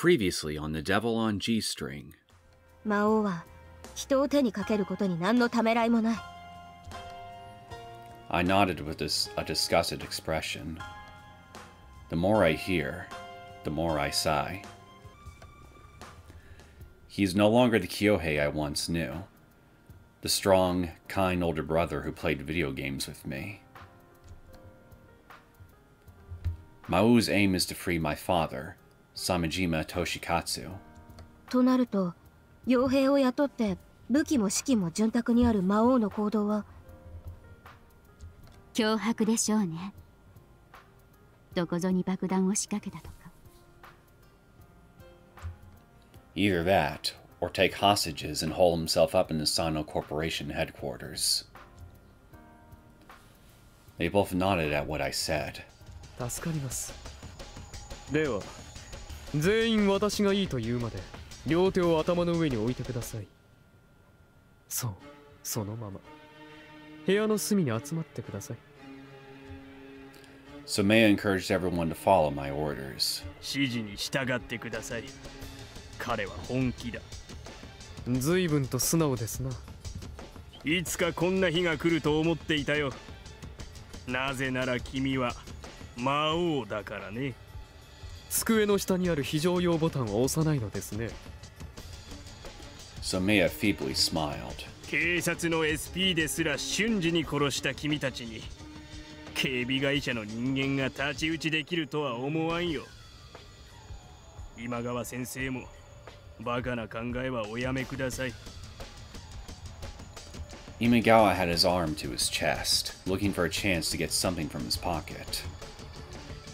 Previously on The Devil on G-String. 魔王は人を手にかけることに何のためらいもない。 I nodded with a disgusted expression. The more I hear, the more I sigh. He is no longer the Kyohei I once knew. The strong, kind older brother who played video games with me. Mau's aim is to free my father, Samejima Toshikatsu. となると、傭兵を雇って武器も資金も潤沢にある魔王の行動は脅迫でしょうね。どこぞに爆弾を仕掛けたとか。 Either that, or take hostages and hole himself up in the Sannou Corporation headquarters. They both nodded at what I said. 助かります。では、全員私がいいと言うまで両手を頭の上に置いてください。そう、そのまま。部屋の隅に集まってください。 So Maya encouraged everyone to follow my orders. 指示に従ってください。彼は本気だ。随分と素直ですな。いつかこんな日が来ると思っていたよ。なぜなら君は魔王だからね。机の下にある非常用ボタンを押さないのですね。 So Maya feebly smiled. 警察の SP ですら瞬時に殺した君たちに警備会社の人間が太刀打ちできるとは思わんよ。今川先生もバカな考えはおやめください。 Imagawa had his arm to his chest, looking for a chance to get something from his pocket.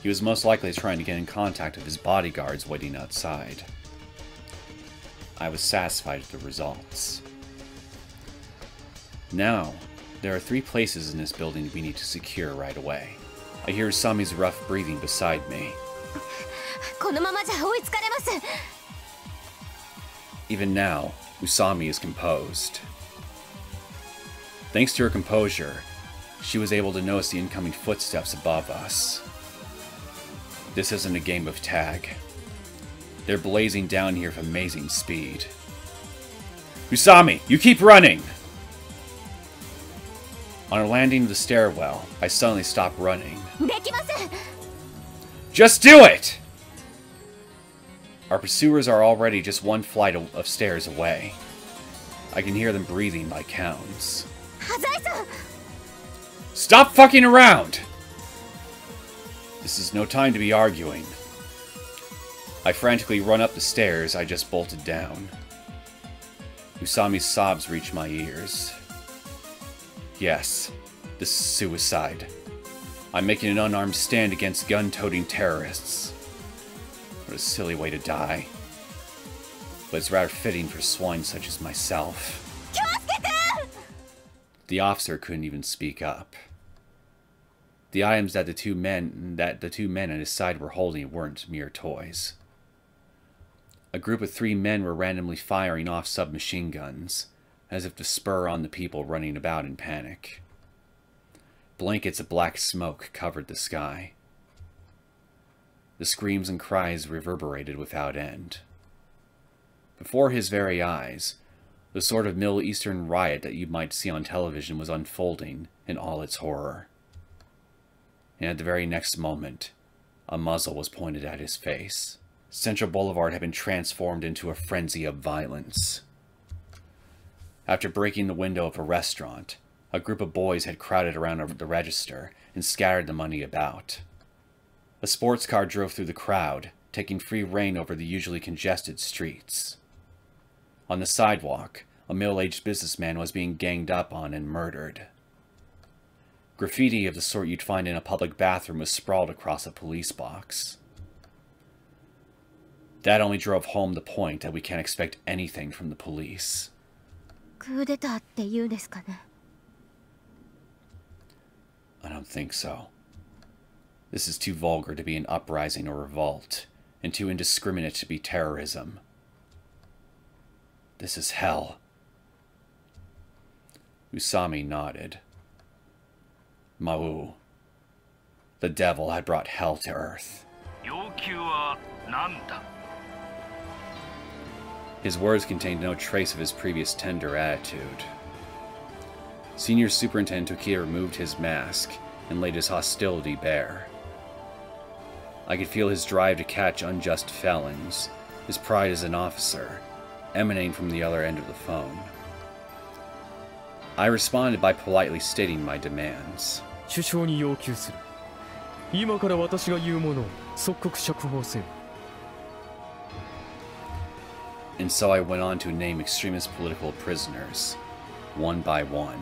He was most likely trying to get in contact with his bodyguards waiting outside. I was satisfied with the results. Now, there are 3 places in this building we need to secure right away. I hear Sami's rough breathing beside me. このままじゃ追いつかれます。 Even now, Usami is composed. Thanks to her composure, she was able to notice the incoming footsteps above us. This isn't a game of tag. They're blazing down here with amazing speed. Usami, you keep running! On our landing of the stairwell, I suddenly stop running. できません。 Just do it! Our pursuers are already just 1 flight of stairs away. I can hear them breathing by counts. ハザイさん。 Stop fucking around! This is no time to be arguing. I frantically run up the stairs I just bolted down. Usami's sobs reach my ears. Yes, this is suicide. I'm making an unarmed stand against gun-toting terrorists. What a silly way to die. But it's rather fitting for swine such as myself. The officer couldn't even speak up. The items that the two men at his side were holding weren't mere toys. A group of 3 men were randomly firing off submachine guns, as if to spur on the people running about in panic. Blankets of black smoke covered the sky. The screams and cries reverberated without end. Before his very eyes, the sort of Middle Eastern riot that you might see on television was unfolding in all its horror. And at the very next moment, a muzzle was pointed at his face. Central Boulevard had been transformed into a frenzy of violence. After breaking the window of a restaurant, a group of boys had crowded around the register and scattered the money about. A sports car drove through the crowd, taking free rein over the usually congested streets. On the sidewalk, a middle-aged businessman was being ganged up on and murdered. Graffiti of the sort you'd find in a public bathroom was sprawled across a police box. That only drove home the point that we can't expect anything from the police. クーデターって言うんですかね。 I don't think so. This is too vulgar to be an uprising or revolt, and too indiscriminate to be terrorism. This is hell. Usami nodded. Mau. The devil had brought hell to earth. 要求は何だ? His words contained no trace of his previous tender attitude. Senior Superintendent Tokita removed his mask and laid his hostility bare. I could feel his drive to catch unjust felons, his pride as an officer, emanating from the other end of the phone. I responded by politely stating my demands. 首相に要求する。今から私が言うものを即刻釈放せよ。 And so I went on to name extremist political prisoners, one by one.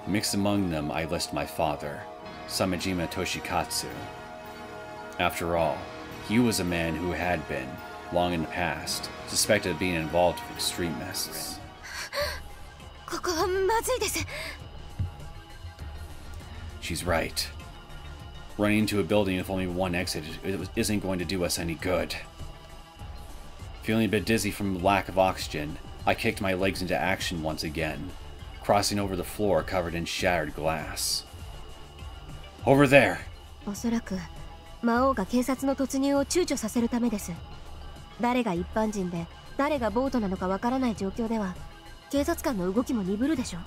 Mixed among them, I list my father, Samejima Toshikatsu. After all, he was a man who had been, long in the past, suspected of being involved with extremists. ここはまずいです。 She's right. Running into a building with only one exit isn't going to do us any good. Feeling a bit dizzy from lack of oxygen, I kicked my legs into action once again, crossing over the floor covered in shattered glass. Over there! おそらく魔王が警察の突入を躊躇させるためです。誰が一般人で誰がボートなのかわからない状況では警察官の動きも鈍るでしょ。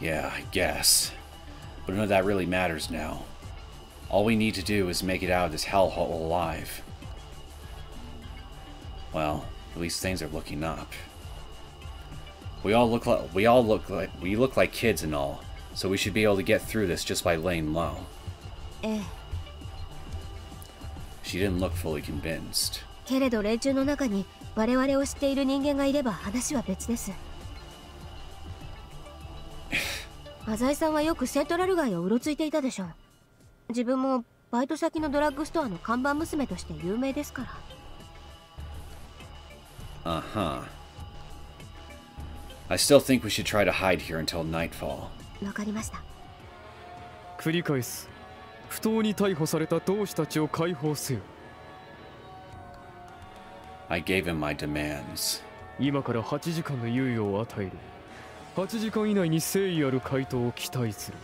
Yeah, I guess. But none of that really matters now. All we need to do is make it out of this hellhole alive. Well, at least things are looking up. We look like kids and all, so we should be able to get through this just by laying low. ええ。 She didn't look fully convinced. けれど連中の中に我々を知っている人間がいれば話は別です。浅井さんはよくセントラル街をうろついていたでしょう。自分もバイト先のドラッグストアの看板娘として有名ですから。Uh-huh. I still think we should try to hide here until nightfall. わかりました。繰り返す。不当に逮捕された同志たちを解放せよ。 I gave him my demands. 今から8時間の猶予を与える。8時間以内に誠意ある回答を期待する。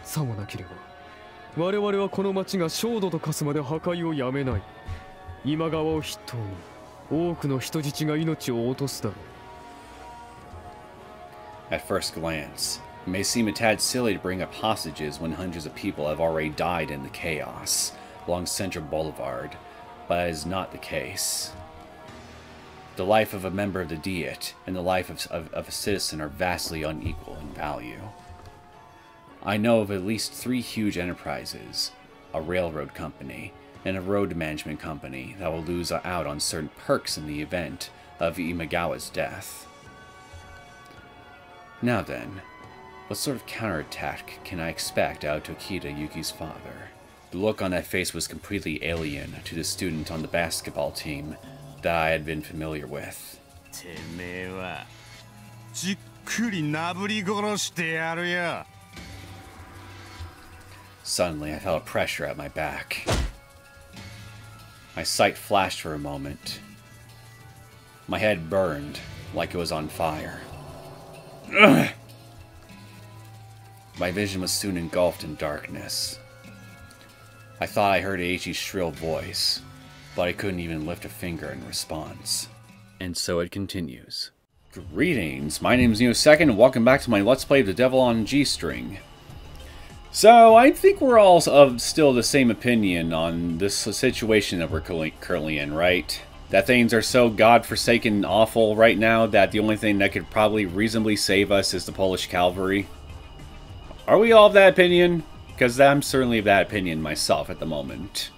さもなければ我々はこの町が焦土と化すまで破壊をやめない。今川を筆頭に多くの人質が命を落とすだろう。 At first glance, it may seem a tad silly to bring up hostages when hundreds of people have already died in the chaos along Central Boulevard, but that is not the case. The life of a member of the Diet and the life of a citizen are vastly unequal in value. I know of at least 3 huge enterprises, a railroad company, and a road management company that will lose out on certain perks in the event of Imagawa's death. Now then, what sort of counterattack can I expect out of Tokita Yuki's father? The look on that face was completely alien to the student on the basketball team that I had been familiar with. てめえはじっくりなぶり殺してやるよ。 Suddenly, I felt a pressure at my back. My sight flashed for a moment. My head burned like it was on fire. Ugh! My vision was soon engulfed in darkness. I thought I heard Eiichi's shrill voice, but I couldn't even lift a finger in response. And so it continues. Greetings, my name is Neosekken, and welcome back to my Let's Play of The Devil on G-String. So, I think we're all of still the same opinion on this situation that we're currently in, right? That things are so godforsaken awful right now that the only thing that could probably reasonably save us is the Polish cavalry. Are we all of that opinion? Because I'm certainly of that opinion myself at the moment.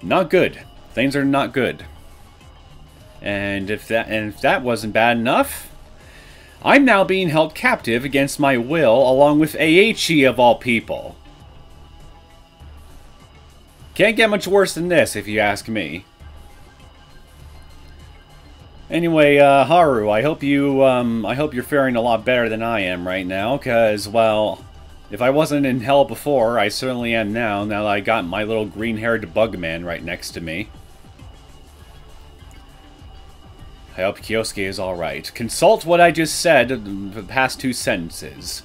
Not good. Things are not good. And if that wasn't bad enough, I'm now being held captive against my will, along with Eiichi of all people. Can't get much worse than this, if you ask me. Anyway, Haru, I hope you're faring a lot better than I am right now, cause, well, if I wasn't in hell before, I certainly am now that I got my little green-haired bug man right next to me. I hope Kyosuke is alright. Consult what I just said in the past 2 sentences.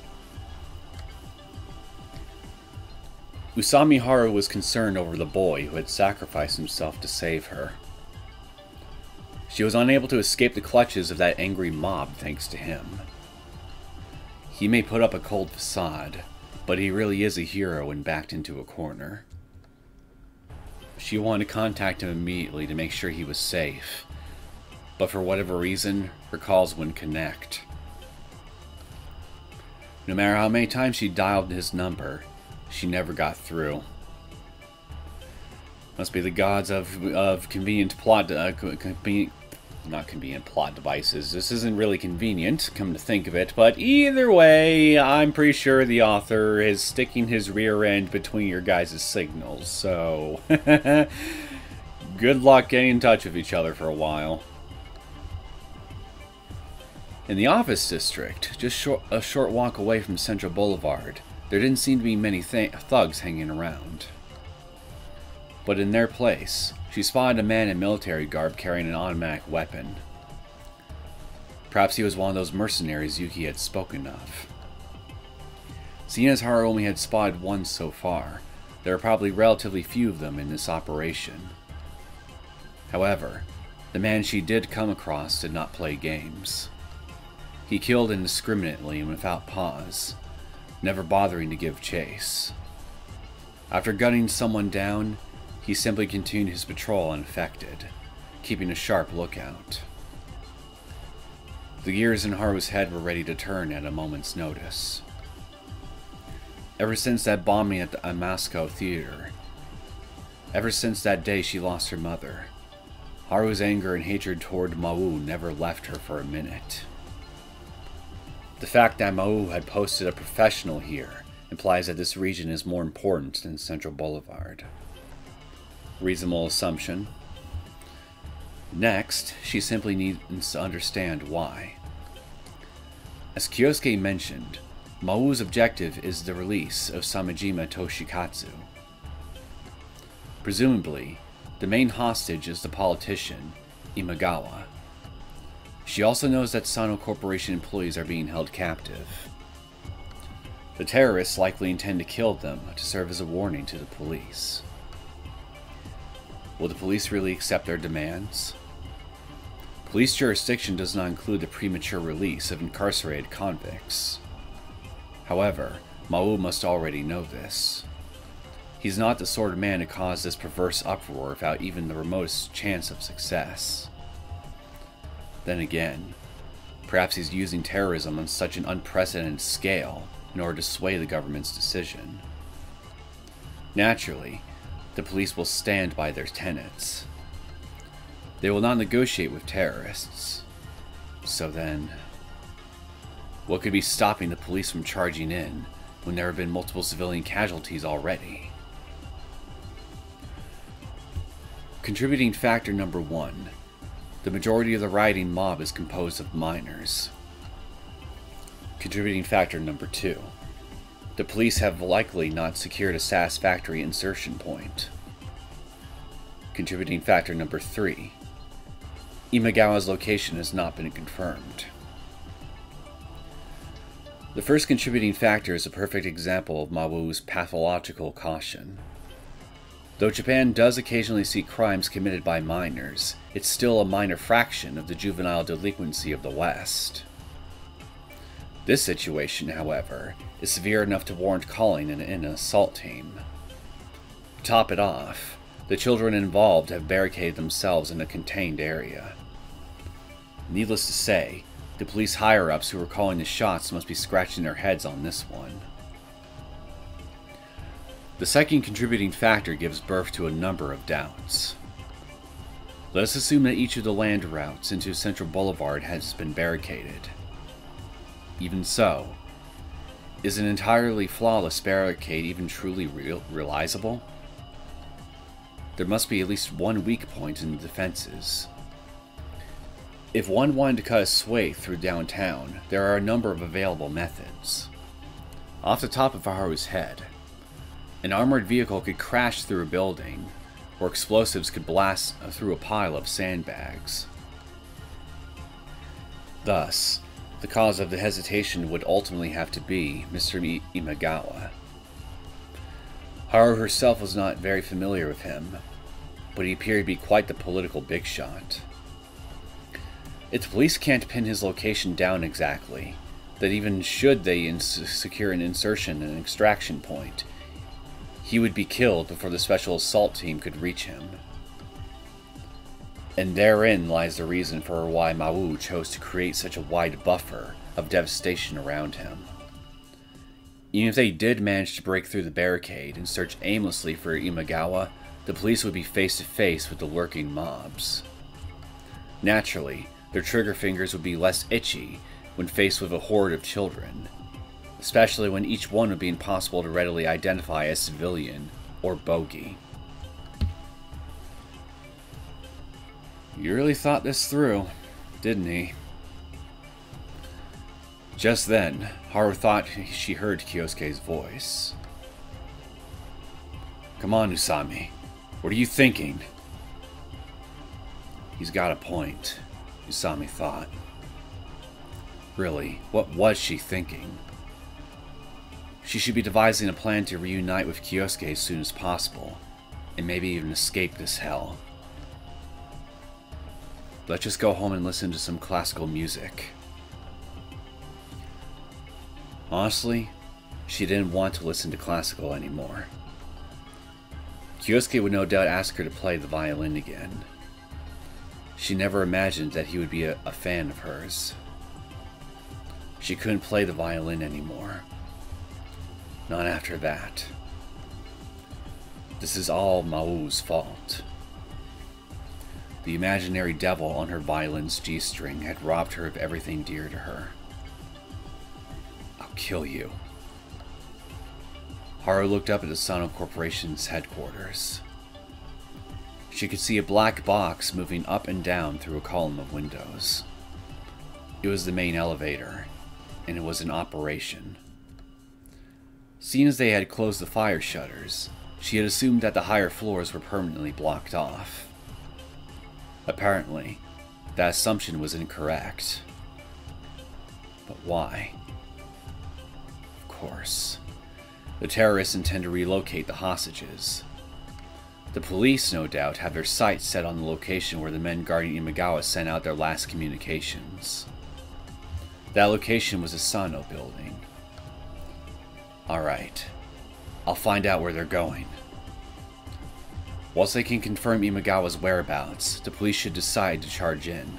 Usami Haru was concerned over the boy who had sacrificed himself to save her. She was unable to escape the clutches of that angry mob thanks to him. He may put up a cold facade, but he really is a hero when backed into a corner. She wanted to contact him immediately to make sure he was safe, but for whatever reason, her calls wouldn't connect. No matter how many times she dialed his number, she never got through. Must be the gods of convenient plot, not convenient plot devices. This isn't really convenient, come to think of it, but either way, I'm pretty sure the author is sticking his rear end between your guys' signals, so good luck getting in touch with each other for a while. In the office district, just a short walk away from Central Boulevard, there didn't seem to be many thugs hanging around. But in their place, she spotted a man in military garb carrying an automatic weapon. Perhaps he was one of those mercenaries Yuki had spoken of. Seeing as Haru only had spotted one so far, there are probably relatively few of them in this operation. However, the man she did come across did not play games. He killed indiscriminately and without pause, never bothering to give chase. After gunning someone down, he simply continued his patrol unaffected, keeping a sharp lookout. The gears in Haru's head were ready to turn at a moment's notice. Ever since that bombing at the Moscow theater, ever since that day she lost her mother, Haru's anger and hatred toward Mau never left her for a minute. The fact that Mau had posted a professional here implies that this region is more important than Central Boulevard. Reasonable assumption. Next, she simply needs to understand why. As Kyosuke mentioned, Mau's objective is the release of Samejima Toshikatsu. Presumably, the main hostage is the politician, Imagawa. She also knows that Sannou Corporation employees are being held captive. The terrorists likely intend to kill them to serve as a warning to the police. Will the police really accept their demands? Police jurisdiction does not include the premature release of incarcerated convicts. However, Mau must already know this. He's not the sort of man to cause this perverse uproar without even the remotest chance of success. Then again, perhaps he's using terrorism on such an unprecedented scale in order to sway the government's decision. Naturally, the police will stand by their tenets. They will not negotiate with terrorists. So then, what could be stopping the police from charging in when there have been multiple civilian casualties already? Contributing factor number 1. The majority of the rioting mob is composed of minors. Contributing factor number 2. The police have likely not secured a satisfactory insertion point. Contributing factor number 3. Imagawa's location has not been confirmed. The first contributing factor is a perfect example of Mau's pathological caution. Though Japan does occasionally see crimes committed by minors, it's still a minor fraction of the juvenile delinquency of the West. This situation, however, is severe enough to warrant calling in an assault team. To top it off, the children involved have barricaded themselves in a contained area. Needless to say, the police higher-ups who are calling the shots must be scratching their heads on this one. The second contributing factor gives birth to a number of doubts. Let us assume that each of the land routes into Central Boulevard has been barricaded. Even so, is an entirely flawless barricade even truly realizable? There must be at least one weak point in the defenses. If one wanted to cut a swathe through downtown, there are a number of available methods. Off the top of Haru's head, an armored vehicle could crash through a building, or explosives could blast through a pile of sandbags. Thus, the cause of the hesitation would ultimately have to be Mr. Imagawa. Haru herself was not very familiar with him, but he appeared to be quite the political big shot. If the police can't pin his location down exactly, that even should they secure an insertion and extraction point, he would be killed before the special assault team could reach him. And therein lies the reason for why Maou chose to create such a wide buffer of devastation around him. Even if they did manage to break through the barricade and search aimlessly for Imagawa, the police would be face to face with the lurking mobs. Naturally, their trigger fingers would be less itchy when faced with a horde of children, especially when each one would be impossible to readily identify as civilian or bogey. He really thought this through, didn't he? Just then, Haru thought she heard Kyosuke's voice. Come on, Usami. What are you thinking? He's got a point, Usami thought. Really, what was she thinking? She should be devising a plan to reunite with Kyosuke as soon as possible, and maybe even escape this hell. Let's just go home and listen to some classical music. Honestly, she didn't want to listen to classical anymore. Kyosuke would no doubt ask her to play the violin again. She never imagined that he would be a fan of hers. She couldn't play the violin anymore. Not after that. This is all Maou's fault. The imaginary devil on her violin's G-string had robbed her of everything dear to her. I'll kill you. Haru looked up at the Sannou Corporation's headquarters. She could see a black box moving up and down through a column of windows. It was the main elevator, and it was in operation. Seeing as they had closed the fire shutters, she had assumed that the higher floors were permanently blocked off. Apparently, that assumption was incorrect. But why? Of course. The terrorists intend to relocate the hostages. The police, no doubt, have their sights set on the location where the men guarding Imagawa sent out their last communications. That location was a Sannou building. Alright. I'll find out where they're going. Once they can confirm Imagawa's whereabouts, the police should decide to charge in.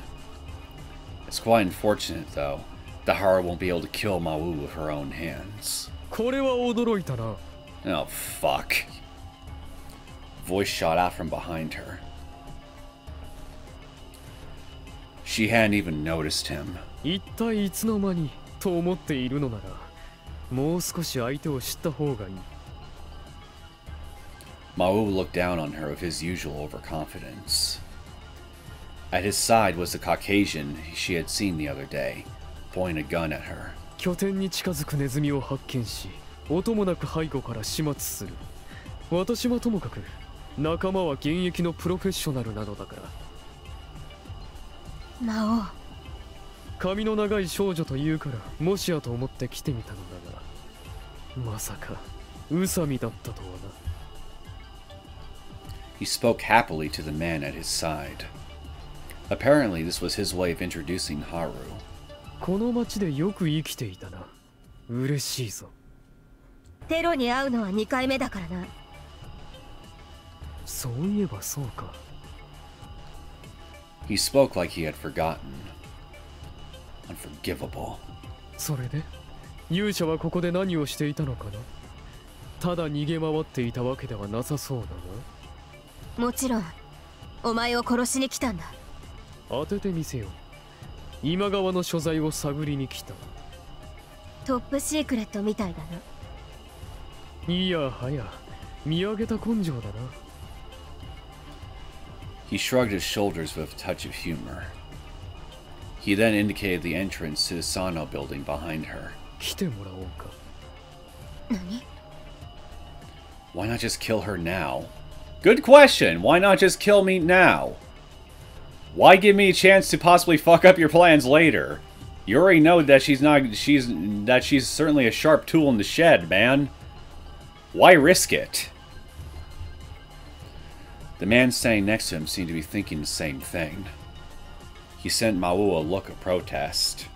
It's quite unfortunate, though, that Haru won't be able to kill Maou with her own hands. Oh, fuck. Voice shot out from behind her. She hadn't even noticed him. Maou looked down on her with his usual overconfidence. At his side was the Caucasian she had seen the other day, pointing a gun at her. Mao. 髪の長い少女というからもしやと思って来てみたのだが、まさか宇佐美だったとはな。He spoke happily to the man at his side. Apparently, this was his way of introducing Haru. この町でよく生きていたな。嬉しいぞ。テロに遭うのは2回目だからな。そういえばそうか。He spoke like he had forgotten. Unforgivable. それで勇者はここで何をしていたのかな。ただ逃げ回っていたわけではなさそうだな。もちろんお前を殺しに来たんだ。当ててみせよ。今川の所在を探りに来た。トップシークレットみたいだな。いやはや見上げた根性だな。He shrugged his shoulders with a touch of humor. He then indicated the entrance to the Sannou building behind her. 来てもらおうか。何? Why not just kill her now? Good question! Why not just kill me now? Why give me a chance to possibly fuck up your plans later? You already know that she's certainly a sharp tool in the shed, man. Why risk it? The man standing next to him seemed to be thinking the same thing. He sent Mao a look of protest.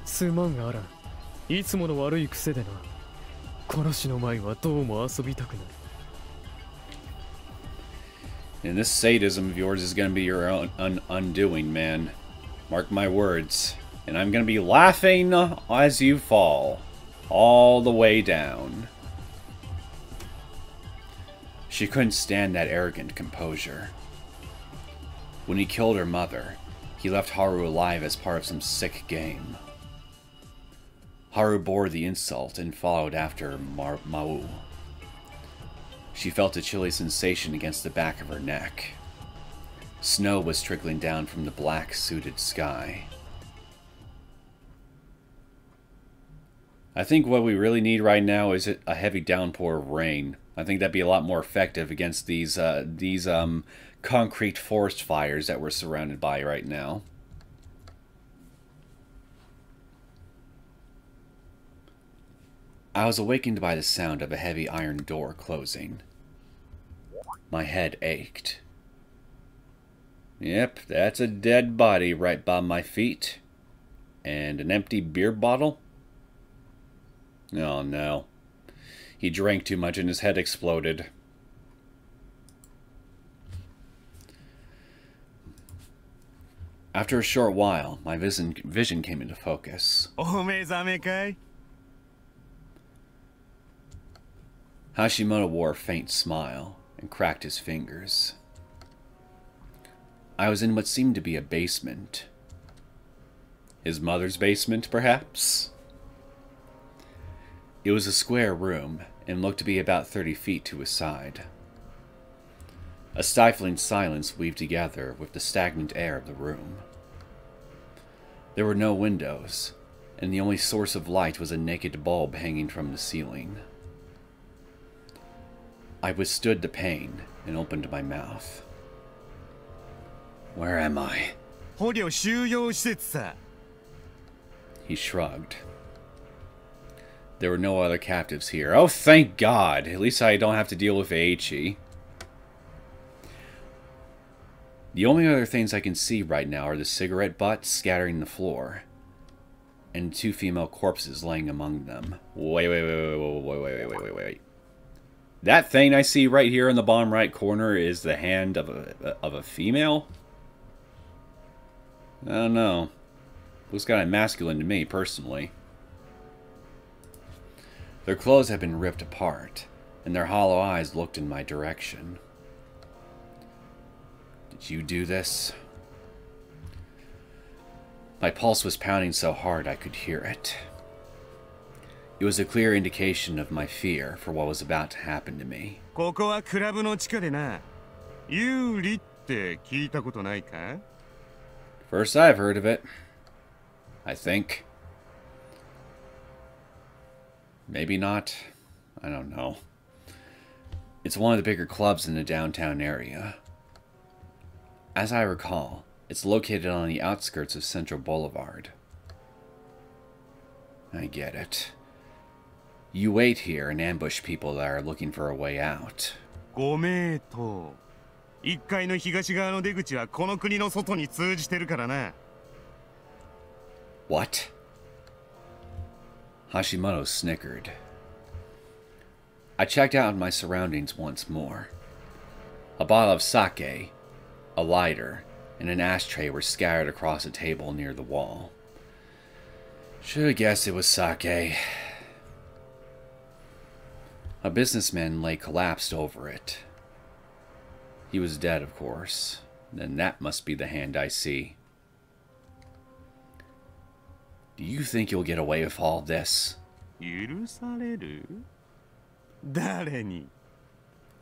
すまんあら、いつもの悪い癖でな。殺しの前はどうも遊びたくなる。And this sadism of yours is going to be your own undoing, man. Mark my words. And I'm going to be laughing as you fall. All the way down. She couldn't stand that arrogant composure. When he killed her mother, he left Haru alive as part of some sick game. Haru bore the insult and followed after Mao. She felt a chilly sensation against the back of her neck. Snow was trickling down from the black-suited sky. I think what we really need right now is a heavy downpour of rain. I think that'd be a lot more effective against these concrete forest fires that we're surrounded by right now. I was awakened by the sound of a heavy iron door closing. My head ached. Yep, that's a dead body right by my feet. And an empty beer bottle? Oh no. He drank too much and his head exploded. After a short while, my vision came into focus. Hashimoto wore a faint smile and cracked his fingers. I was in what seemed to be a basement. His mother's basement, perhaps? It was a square room and looked to be about 30 feet to his side. A stifling silence weaved together with the stagnant air of the room. There were no windows, and the only source of light was a naked bulb hanging from the ceiling. I withstood the pain and opened my mouth. Where am I? He shrugged. There were no other captives here. Oh, thank God! At least I don't have to deal with Eiichi. The only other things I can see right now are the cigarette butts scattering the floor, and 2 female corpses laying among them. Wait. That thing I see right here in the bottom right corner is the hand of a female? I don't know. Looks kind of masculine to me, personally. Their clothes had been ripped apart, and their hollow eyes looked in my direction. Did you do this? My pulse was pounding so hard I could hear it. It was a clear indication of my fear for what was about to happen to me. First I've heard of it. I think. Maybe not. I don't know. It's one of the bigger clubs in the downtown area. As I recall, it's located on the outskirts of Central Boulevard. I get it. You wait here and ambush people that are looking for a way out. What? Hashimoto snickered. I checked out my surroundings once more. A bottle of sake, a lighter, and an ashtray were scattered across a table near the wall. Should have guessed it was sake. A businessman lay collapsed over it. He was dead, of course. Then that must be the hand I see. Do you think you'll get away with all this? I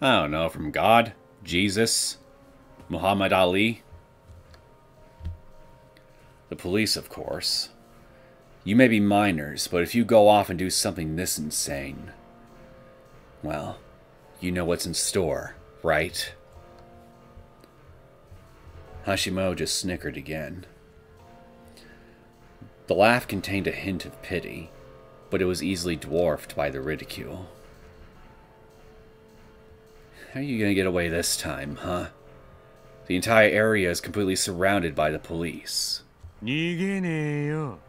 don't know, from God? Jesus? Muhammad Ali? The police, of course. You may be minors, but if you go off and do something this insane, well, you know what's in store, right? Hashimoto just snickered again. The laugh contained a hint of pity, but it was easily dwarfed by the ridicule. How are you gonna get away this time, huh? The entire area is completely surrounded by the police. 逃げねえよ。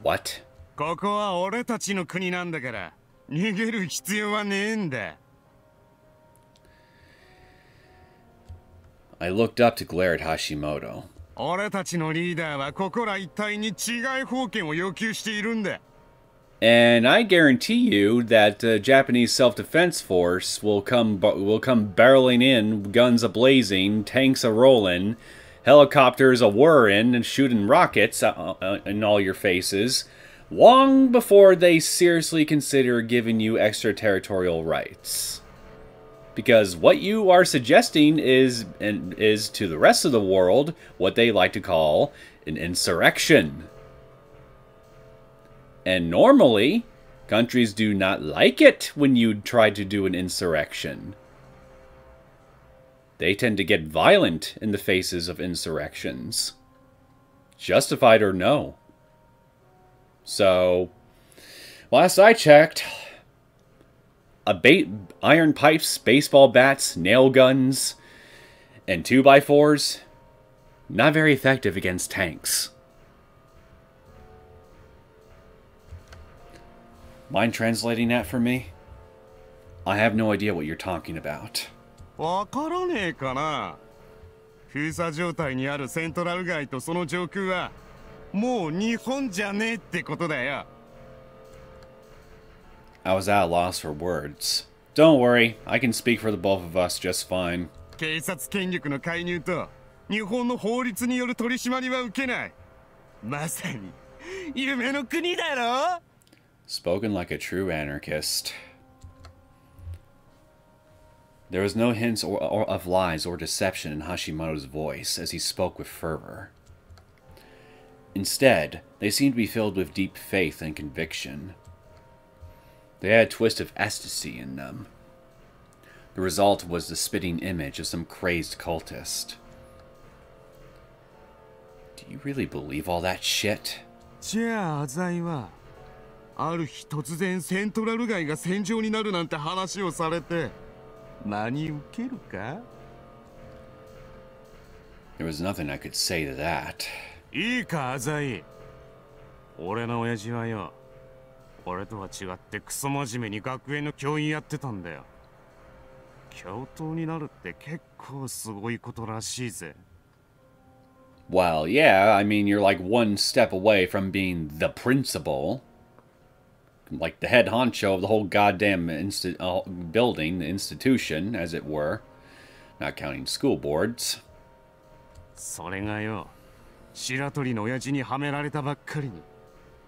What? ここは俺たちの国なんだから、逃げる必要はねえんだ。 I looked up to glare at Hashimoto. 俺たちのリーダーはここら一帯に治外法権を要求しているんだ。 And I guarantee you that the Japanese self-defense force will come barreling in, guns a-blazing, tanks a-rolling, helicopters a-whirring, and shooting rockets in all your faces, long before they seriously consider giving you extraterritorial rights. Because what you are suggesting is to the rest of the world what they like to call an insurrection. And normally, countries do not like it when you try to do an insurrection. They tend to get violent in the faces of insurrections. Justified or no. So, last I checked, iron pipes, baseball bats, nail guns, and 2x4s, not very effective against tanks. Mind translating that for me? I have no idea what you're talking about. わからねえかな。封鎖状態にあるセントラル街とその上空はもう日本じゃねえってことだよ。 I was at a loss for words. Don't worry, I can speak for the both of us just fine. 警察権力の介入と日本の法律による取り締まりは受けない。まさに夢の国だろ。 Spoken like a true anarchist. There was no hints of lies or deception in Hashimoto's voice as he spoke with fervor. Instead, they seemed to be filled with deep faith and conviction. They had a twist of ecstasy in them. The result was the spitting image of some crazed cultist. Do you really believe all that shit? じゃあ浅井はある日突然セントラル街が戦場になるなんて話をされて真に受けるか？ There was nothing I could say to that. いいか浅井。俺の親父はよ、俺とは違ってクソ真面目に学園の教員やってたんだよ。教頭になるって結構すごいことらしいぜ。 Well, yeah, I mean, you're like one step away from being the principal. Like the head honcho of the whole goddamn building, the institution, as it were. Not counting school boards. それがよ、白鳥の親父にはめられたばっかりに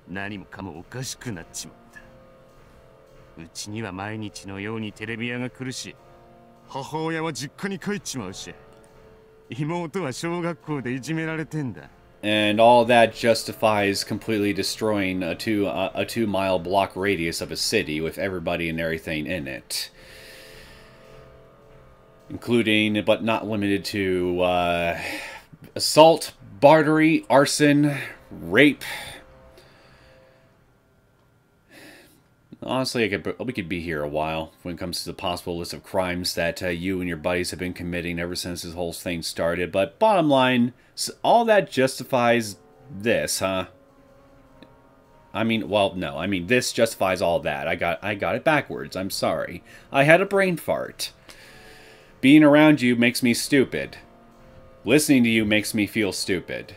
何もかもおかしくなっちまった。うちには毎日のようにテレビ屋が来るし、母親は実家に帰っちまうし、妹は小学校でいじめられてんだ。 And all that justifies completely destroying a 2-mile block radius of a city with everybody and everything in it. Including, but not limited to, assault, bartering, arson, rape. Honestly, we could be here a while when it comes to the possible list of crimes that you and your buddies have been committing ever since this whole thing started. But bottom line, all that justifies this, huh? I mean, well, no. I mean, this justifies all that. I got it backwards. I'm sorry. I had a brain fart. Being around you makes me stupid. Listening to you makes me feel stupid.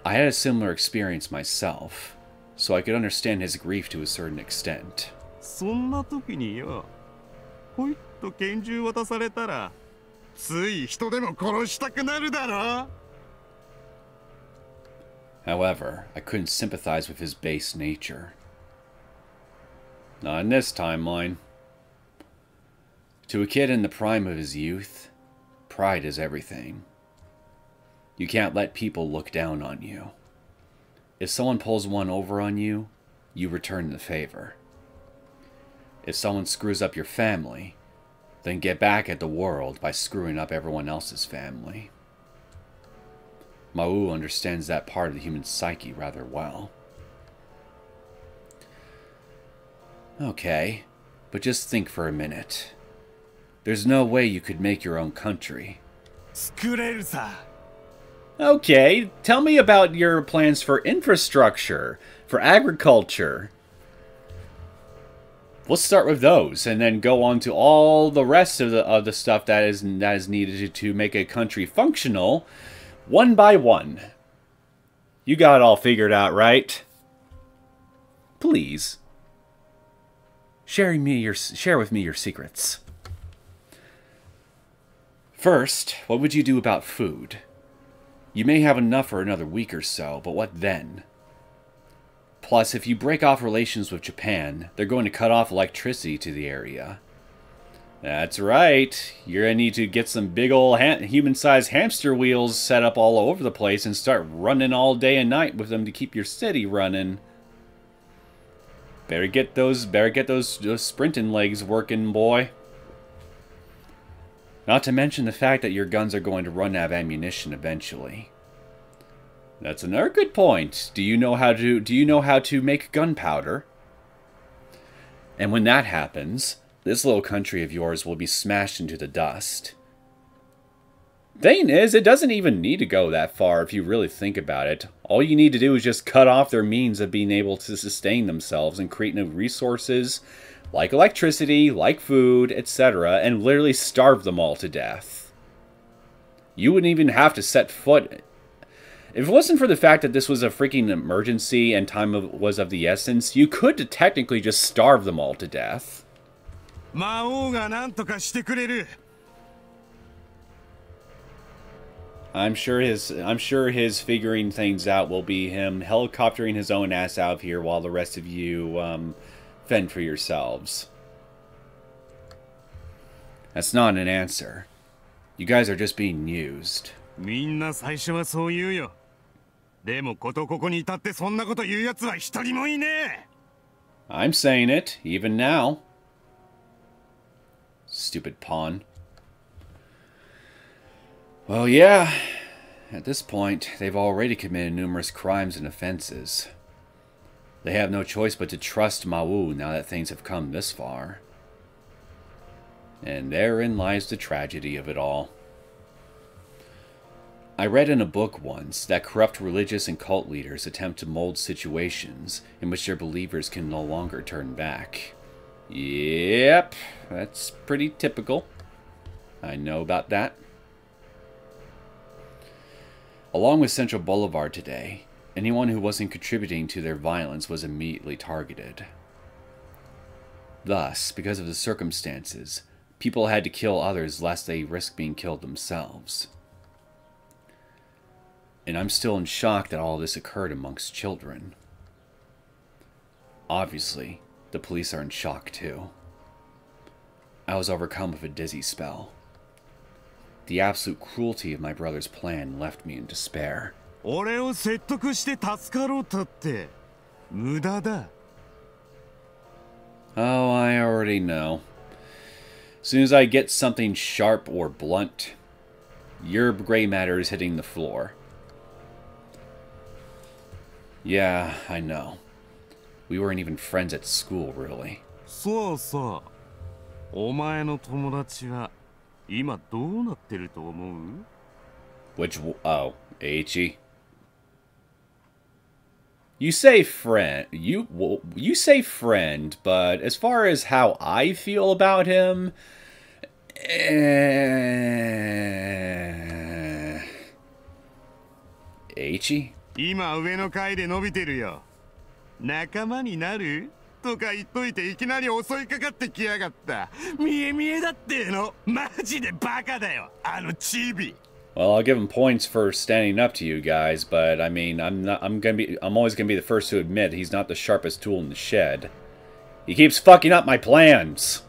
I had a similar experience myself, so I could understand his grief to a certain extent. そんな時によ、ほいっと拳銃渡されたら、つい人でも殺したくなるだろ。 However, I couldn't sympathize with his base nature. Not in this timeline. To a kid in the prime of his youth, pride is everything. You can't let people look down on you. If someone pulls one over on you, you return the favor. If someone screws up your family, then get back at the world by screwing up everyone else's family. Mau understands that part of the human psyche rather well. Okay, but just think for a minute. There's no way you could make your own country. 作れるさ。 Okay, tell me about your plans for infrastructure, for agriculture. Let's start with those, and then go on to all the rest of the stuff that is needed to make a country functional, one by one. You got it all figured out, right? Please, share with me your secrets. First, what would you do about food? You may have enough for another week or so, but what then? Plus, if you break off relations with Japan, they're going to cut off electricity to the area. That's right. You're going to need to get some big old human-sized hamster wheels set up all over the place and start running all day and night with them to keep your city running. Better get those sprinting legs working, boy. Not to mention the fact that your guns are going to run out of ammunition eventually. That's another good point. Do you know how to make gunpowder? And when that happens, this little country of yours will be smashed into the dust. Thing is, it doesn't even need to go that far if you really think about it. All you need to do is just cut off their means of being able to sustain themselves and create new resources, like electricity, like food, etc., and literally starve them all to death. You wouldn't even have to set foot... If it wasn't for the fact that this was a freaking emergency and time was of the essence, you could technically just starve them all to death. I'm sure his figuring things out will be him helicoptering his own ass out of here while the rest of you fend for yourselves. That's not an answer. You guys are just being used. みんな最初はそう言うよ。でもここに至ってそんなこと言うやつは一人もいねえ。I'm saying it, even now. Stupid pawn. Well, yeah. At this point, they've already committed numerous crimes and offenses. They have no choice but to trust Mawu now that things have come this far. And therein lies the tragedy of it all. I read in a book once that corrupt religious and cult leaders attempt to mold situations in which their believers can no longer turn back. Yep, that's pretty typical. I know about that. Along with Central Boulevard today, anyone who wasn't contributing to their violence was immediately targeted. Thus, because of the circumstances, people had to kill others lest they risk being killed themselves. And I'm still in shock that all this occurred amongst children. Obviously, the police are in shock too. I was overcome with a dizzy spell. The absolute cruelty of my brother's plan left me in despair. 俺を説得して助かろうたって無駄だ。Oh, I already know. As soon as I get something sharp or blunt, your gray matter is hitting the floor. Yeah, I know. We weren't even friends at school, really. そうそう。お前の友達は今どうなってると思う？ Oh, Aichi. You say friend, you say friend, but as far as how I feel about him, Aichi? 今上の階で伸びてるよ。仲間になる？とか言っといていきなり襲いかかってきやがった。見え見えだっての。マジでバカだよ。あのチビ。Well, I'll give him points for standing up to you guys, but I mean, I'm always gonna be the first to admit he's not the sharpest tool in the shed. He keeps fucking up my plans.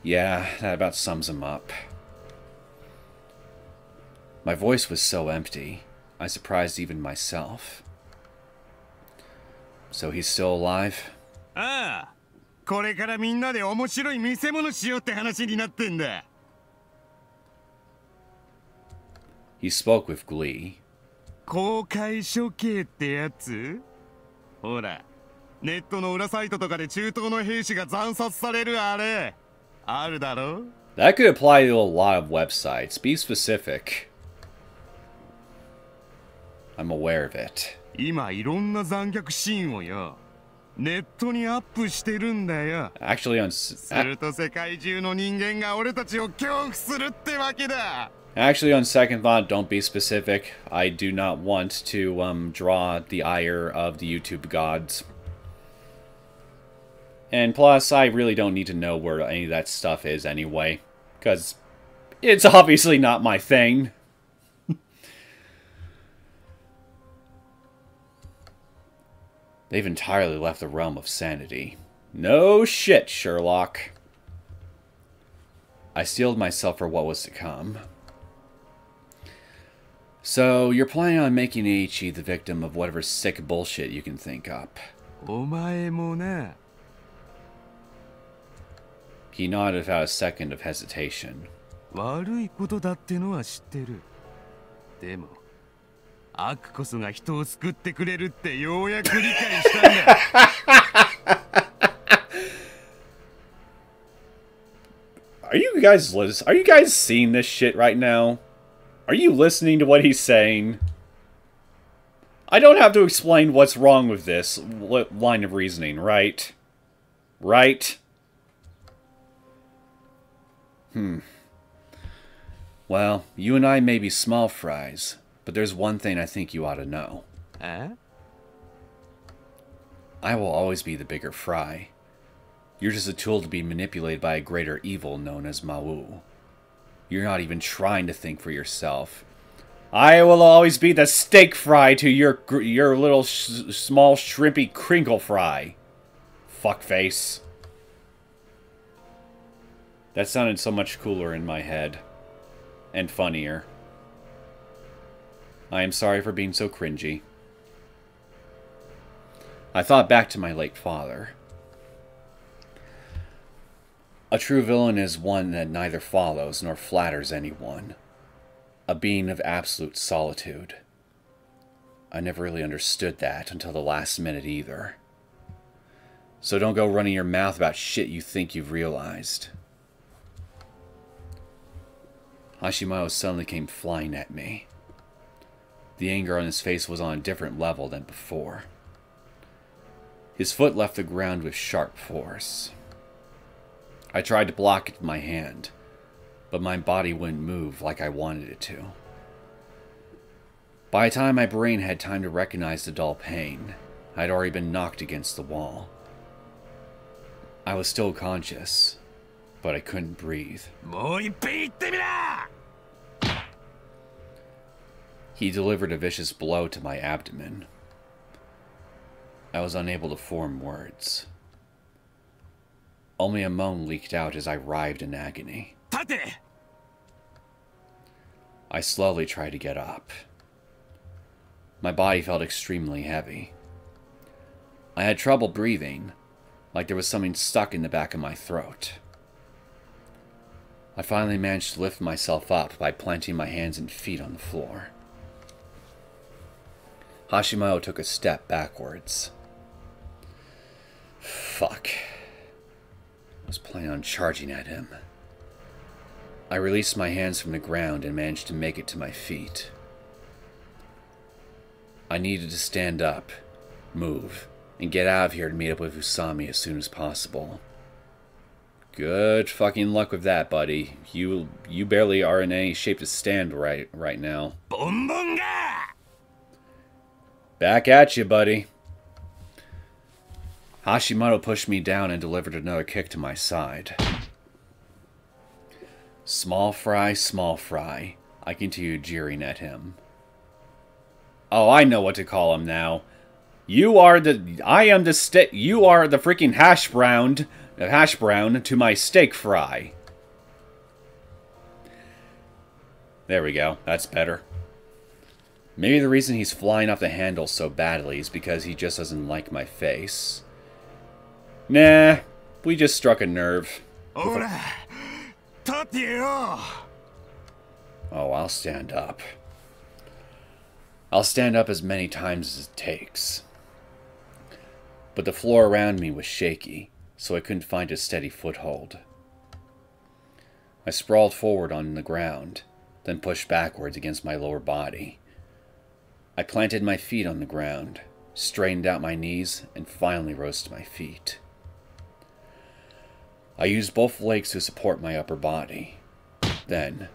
Yeah, that about sums him up. My voice was so empty, I surprised even myself. So he's still alive? ああ、これからみんなで面白い見せ物しようって話になってんだ。He spoke with glee. 公開処刑ってやつ？ほら、ネットの裏サイトとかで中東の兵士が惨殺されるあれあるだろ That could apply to a lot of websites. Be specific. I'm aware of it. 今いろんな残虐シーンをよネットにアップしてるんだよ Actually, on すると世界中の人間が俺たちを恐怖するってわけだ Actually, on second thought, don't be specific. I do not want to draw the ire of the YouTube gods. And plus, I really don't need to know where any of that stuff is anyway. Because it's obviously not my thing. They've entirely left the realm of sanity. No shit, Sherlock. I steeled myself for what was to come. So, you're planning on making Eiichi the victim of whatever sick bullshit you can think up. お前もな He nodded without a second of hesitation. 悪いことだってのは知ってるでも悪こそが人を救ってくれるってようやく理解したんだ Are you guys seeing this shit right now? Are you listening to what he's saying? I don't have to explain what's wrong with this line of reasoning, right? Right? Well, you and I may be small fries, but there's one thing I think you ought to know. え I will always be the bigger fry. You're just a tool to be manipulated by a greater evil known as Mau. You're not even trying to think for yourself. I will always be the steak fry to your little small shrimpy crinkle fry. Fuckface. That sounded so much cooler in my head. And funnier. I am sorry for being so cringy. I thought back to my late father. A true villain is one that neither follows nor flatters anyone. A being of absolute solitude. I never really understood that until the last minute either. So don't go running your mouth about shit you think you've realized. Hashimoto suddenly came flying at me. The anger on his face was on a different level than before. His foot left the ground with sharp force. I tried to block it with my hand, but my body wouldn't move like I wanted it to. By the time my brain had time to recognize the dull pain, I had already been knocked against the wall. I was still conscious, but I couldn't breathe. もう一遍言ってみな He delivered a vicious blow to my abdomen. I was unable to form words. Only a moan leaked out as I writhed in agony. 立て I slowly tried to get up. My body felt extremely heavy. I had trouble breathing, like there was something stuck in the back of my throat. I finally managed to lift myself up by planting my hands and feet on the floor. Hashimoto took a step backwards. Fuck. I was planning on charging at him. I released my hands from the ground and managed to make it to my feet. I needed to stand up, move, and get out of here to meet up with Usami as soon as possible. Good fucking luck with that, buddy. You barely are in any shape to stand right now. ボンボンが Back at you, buddy. Hashimoto pushed me down and delivered another kick to my side. Small fry, I continued jeering at him. Oh, I know what to call him now. You are the freaking hash brown to my steak fry. There we go, that's better. Maybe the reason he's flying off the handle so badly is because he just doesn't like my face. Nah, we just struck a nerve. ほら立てよ Oh, I'll stand up. I'll stand up as many times as it takes. but the floor around me was shaky, so I couldn't find a steady foothold. I sprawled forward on the ground, then pushed backwards against my lower body. I planted my feet on the ground, straightened out my knees, and finally rose to my feet. I used both legs to support my upper body. Then,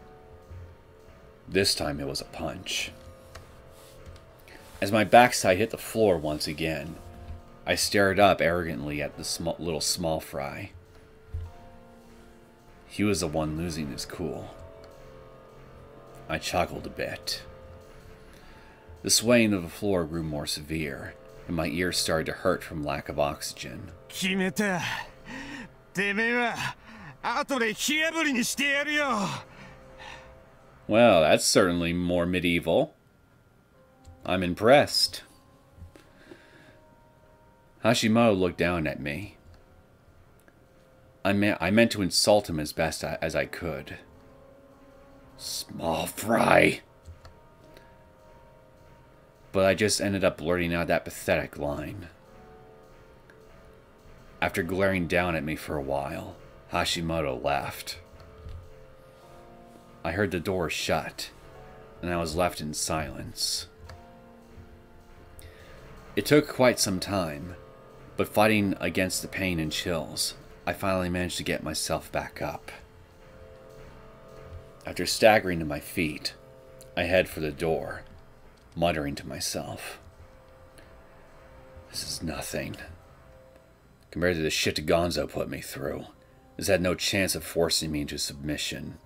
this time it was a punch. As my backside hit the floor once again, I stared up arrogantly at the little small fry. He was the one losing his cool. I chuckled a bit. The swaying of the floor grew more severe, and my ears started to hurt from lack of oxygen. 決めた。てめえは後で火炙りにしてやるよ。Well, that's certainly more medieval. I'm impressed. Hashimoto looked down at me. I meant to insult him as best as I could. Small fry. But I just ended up blurting out that pathetic line. After glaring down at me for a while, Hashimoto left. I heard the door shut, and I was left in silence. It took quite some time, but fighting against the pain and chills, I finally managed to get myself back up. After staggering to my feet, I head for the door, muttering to myself, "This is nothing. Compared to the shit Gonzo put me through, this had no chance of forcing me into submission."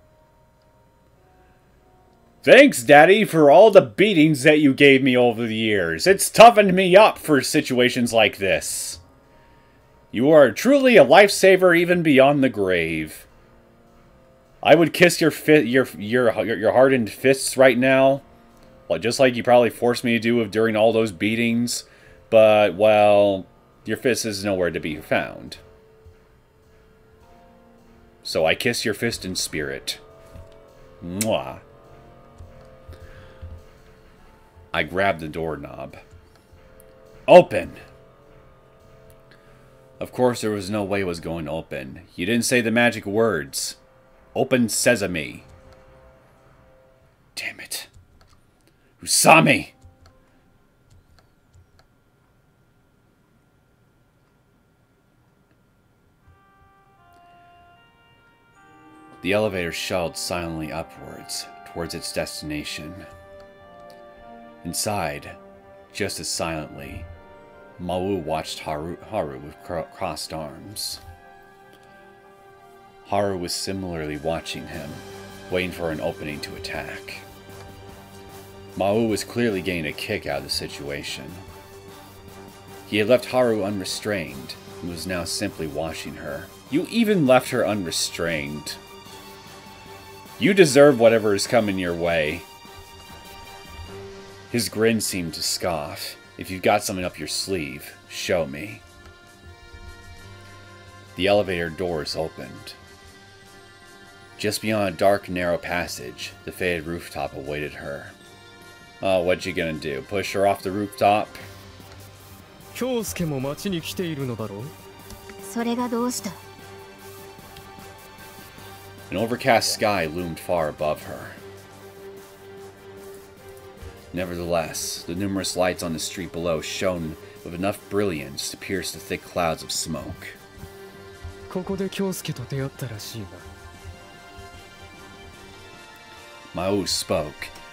Thanks, Daddy, for all the beatings that you gave me over the years. It's toughened me up for situations like this. You are truly a lifesaver even beyond the grave. I would kiss your hardened fists right now, just like you probably forced me to do during all those beatings, but, well, your fist is nowhere to be found. So I kiss your fist in spirit. Mwah. I grabbed the doorknob. Open! Of course, there was no way it was going to open. You didn't say the magic words. Open sesame. Damn it. Usami! The elevator shelled silently upwards, towards its destination. Inside, just as silently, Mau watched Haru with crossed arms. Haru was similarly watching him, waiting for an opening to attack. Mau was clearly getting a kick out of the situation. He had left Haru unrestrained, and was now simply watching her. You even left her unrestrained. You deserve whatever is coming your way. His grin seemed to scoff. If you've got something up your sleeve, show me. The elevator doors opened. Just beyond a dark, narrow passage, the faded rooftop awaited her. Oh, what you gonna do? Push her off the rooftop? 京介も町に来ているのだろう。それがどうした？ An overcast sky loomed far above her. Nevertheless, the numerous lights on the street below shone with enough brilliance to pierce the thick clouds of smoke. ここで京介と出会ったらしいな。Mau spoke,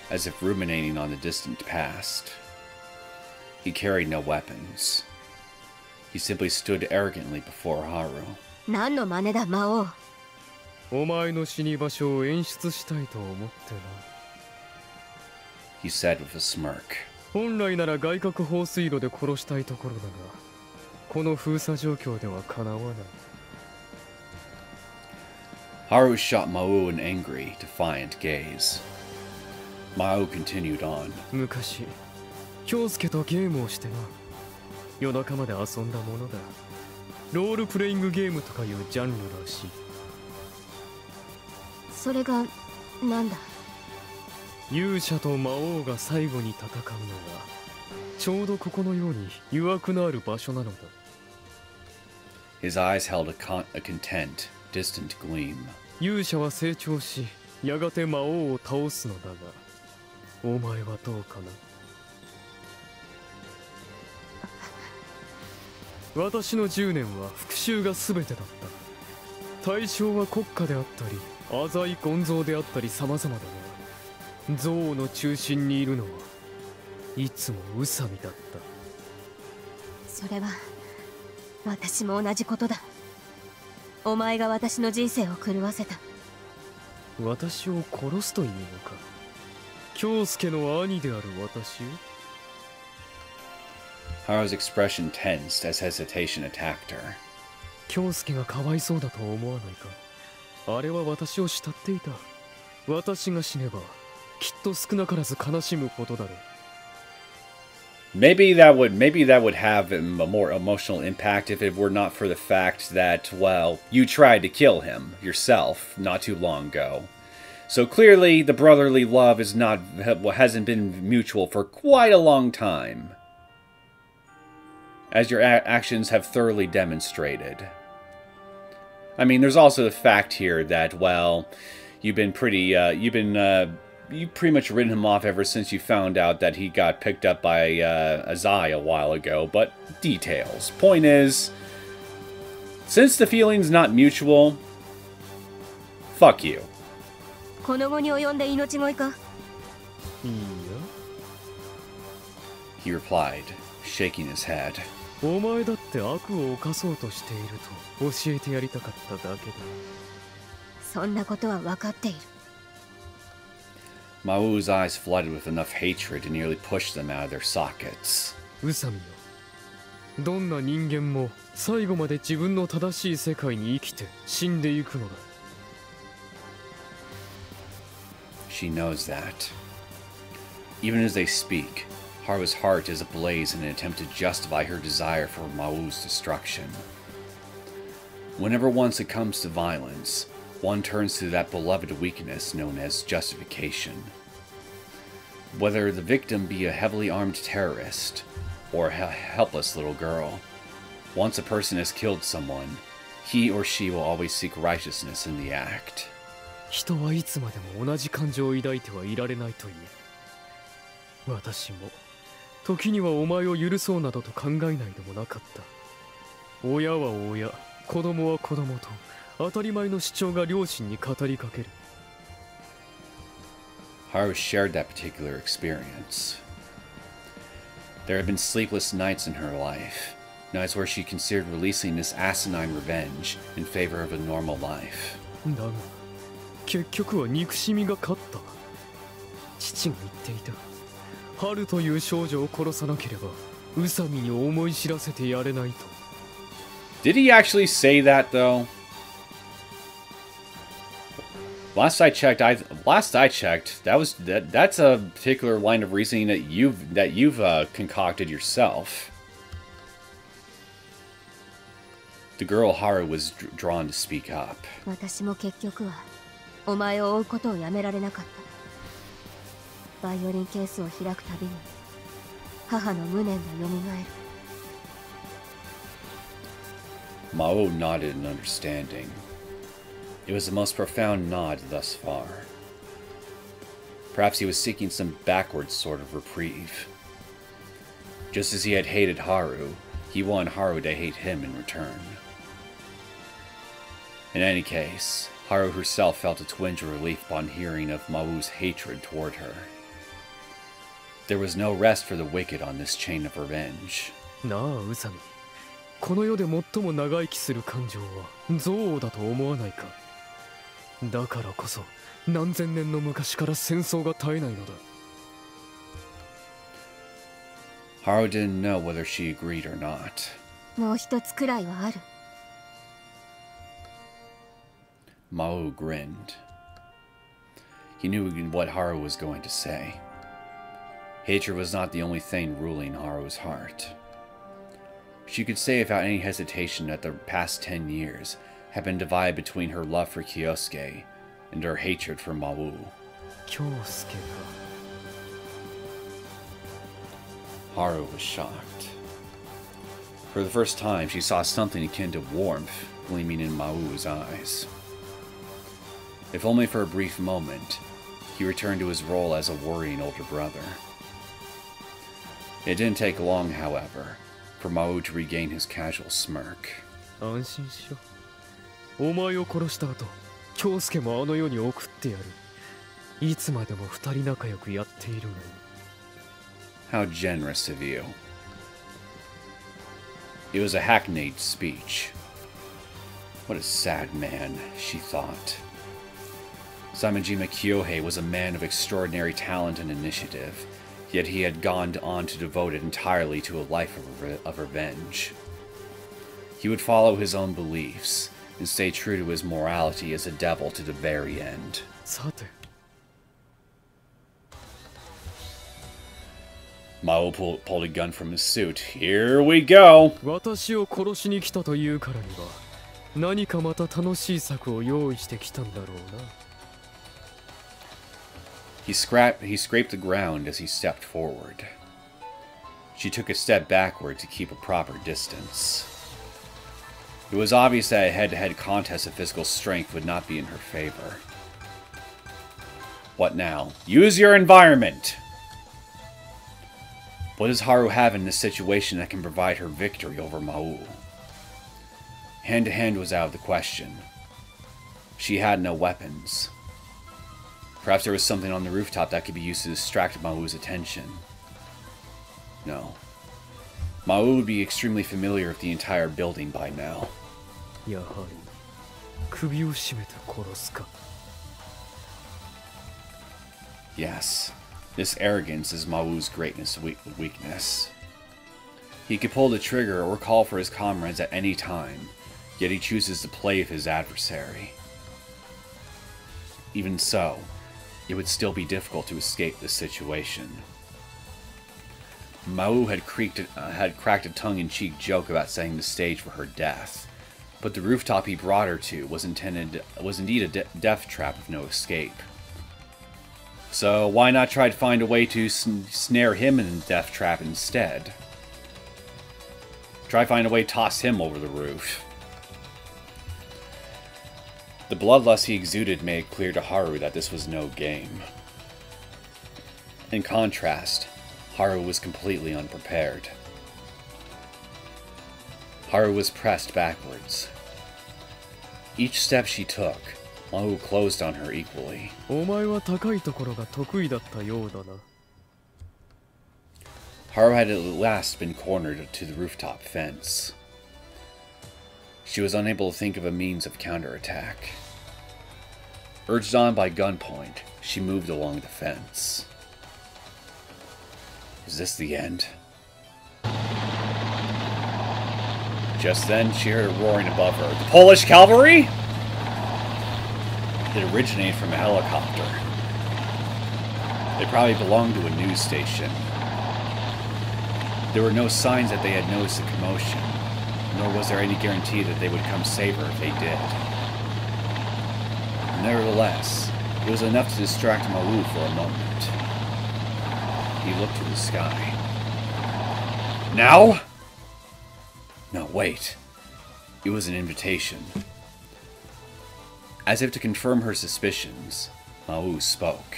as if ruminating on the distant past. He carried no weapons. He simply stood arrogantly before Haru. 何の真似だ、魔王。お前の死に場所を演出したいと思ってな。He said with a smirk. 本来なら外角放水路で殺したいところだが、この封鎖状況ではかなわない。Haru shot Mau an angry, defiant gaze. Mau continued on. 昔、京介とゲームをしてな。夜中まで遊んだものだ。ロールプレイングゲームとかいうジャンルらしい。それがなんだ？勇者と魔王が最後に戦うのはちょうどここのように誘惑のある場所なのだ。His eyes held a content, distant gleam. 勇者は成長し、やがて魔王を倒すのだが、お前はどうかな。私の10年は復讐が全てだった。対象は国家であったり、浅いゴンゾウであったり様々だが、憎悪の中心にいるのはいつも宇佐美だった。それは私も同じことだ。お前が私の人生を狂わせた。私を殺すというのか。京介の兄である私を。Haru's expression tensed as hesitation attacked her. 京介がかわいそうだと思わないか。あれは私を慕っていた。私が死ねばきっと少なからず悲しむことだろう。Maybe that would have a more emotional impact if it were not for the fact that, well, you tried to kill him yourself not too long ago. So clearly the brotherly love hasn't been mutual for quite a long time, as your actions have thoroughly demonstrated. I mean, there's also the fact here that, well, you've pretty much written him off ever since you found out that he got picked up by Azai a while ago, but details. Point is, since the feeling's not mutual, fuck you. この後に及んで命乞いか。いいや。He replied, shaking his head. お前だって悪を犯そうとしていると教えてやりたかっただけだ。そんなことは分かっている。Mau's eyes flooded with enough hatred to nearly push them out of their sockets. 宇佐美よ。どんな人間も最後まで自分の正しい世界に生きて死んでいくのだ。She knows that. Even as they speak, Haru's heart is ablaze in an attempt to justify her desire for Mau's destruction. Whenever one succumbs to violence, one turns to that beloved weakness known as justification. Whether the victim be a heavily armed terrorist or a helpless little girl, once a person has killed someone, he or she will always seek righteousness in the act. 人はいつまでも同じ感情を抱いてはいられないという。私も時にはお前を許そうなどと考えないでもなかった。親は親、子供は子供と当たり前の主張が両親に語りかける。Haru shared that particular experience. There had been sleepless nights in her life, nights where she considered releasing this asinine revenge in favor of a normal life. だが結局は憎しみが勝った。父が言っていた。春という少女を殺さなければ宇佐美に思い知らせてやれないと。Did he actually say that though? Last I checked, that's a particular line of reasoning that you've concocted yourself. The girl Haru was drawn to speak up. 私も結局はお前を追うことをやめられなかった。バイオリンケースを開くたびに母の無念がよみがえる。Mao nodded in understanding. It was the most profound nod thus far. Perhaps he was seeking some backwards sort of reprieve. Just as he had hated Haru, he wanted Haru to hate him in return. In any case, Haru herself felt a twinge of relief upon hearing of Mau's hatred toward her. There was no rest for the wicked on this chain of revenge. なあ宇佐美、この世で最も長生きする感情は憎悪だと思わないか。だからこそ何千年の昔から戦争が絶えないのだ。Haru didn't know whether she agreed or not. もう一つくらいはある。Mao grinned. He knew what Haru was going to say. Hatred was not the only thing ruling Haru's heart. She could say without any hesitation that the past 10 years had been divided between her love for Kyosuke and her hatred for Mao. 京介か。Haru was shocked. For the first time, she saw something akin to warmth gleaming in Mau's eyes. If only for a brief moment, he returned to his role as a worrying older brother. It didn't take long, however, for Mau to regain his casual smirk. 安心しろ。お前を殺した後、京介もあの世に送ってやる。いつまでも二人仲良くやっているのに。How generous of you. It was a hackneyed speech. What a sad man, she thought. Samejima Kyohei was a man of extraordinary talent and initiative, yet he had gone on to devote it entirely to a life of revenge. He would follow his own beliefs and stay true to his morality as a devil to the very end. さて。Mao pulled a gun from his suit. Here we go! 私を殺しに来たというからには、何かまた楽しい策を用意してきたんだろうな。He scraped the ground as he stepped forward. She took a step backward to keep a proper distance. It was obvious that a head-to-head contest of physical strength would not be in her favor. What now? Use your environment! What does Haru have in this situation that can provide her victory over Mau? Hand-to-hand was out of the question. She had no weapons. Perhaps there was something on the rooftop that could be used to distract Mau's attention. No. Mau would be extremely familiar with the entire building by now. やはり首を絞めて殺すか。Yes, this arrogance is Mau's greatest weakness. He could pull the trigger or call for his comrades at any time, yet he chooses to play with his adversary. Even so, it would still be difficult to escape this situation. Mau had cracked a tongue-in-cheek joke about setting the stage for her death, but the rooftop he brought her to was indeed a death trap with no escape. So why not try to find a way to snare him in the death trap instead? Try to find a way to toss him over the roof. The bloodlust he exuded made it clear to Haru that this was no game. In contrast, Haru was completely unprepared. Haru was pressed backwards. Each step she took, Mau closed on her equally. お前は高いところが得意だったようだな。Haru had at last been cornered to the rooftop fence. She was unable to think of a means of counterattack. Urged on by gunpoint, she moved along the fence. Is this the end? Just then, she heard a roaring above her. The Polish cavalry? It originated from a helicopter. They probably belonged to a news station. There were no signs that they had noticed the commotion, nor was there any guarantee that they would come save her if they did. Nevertheless, it was enough to distract Mau for a moment. He looked to the sky. Now? No, wait. It was an invitation. As if to confirm her suspicions, Mau spoke.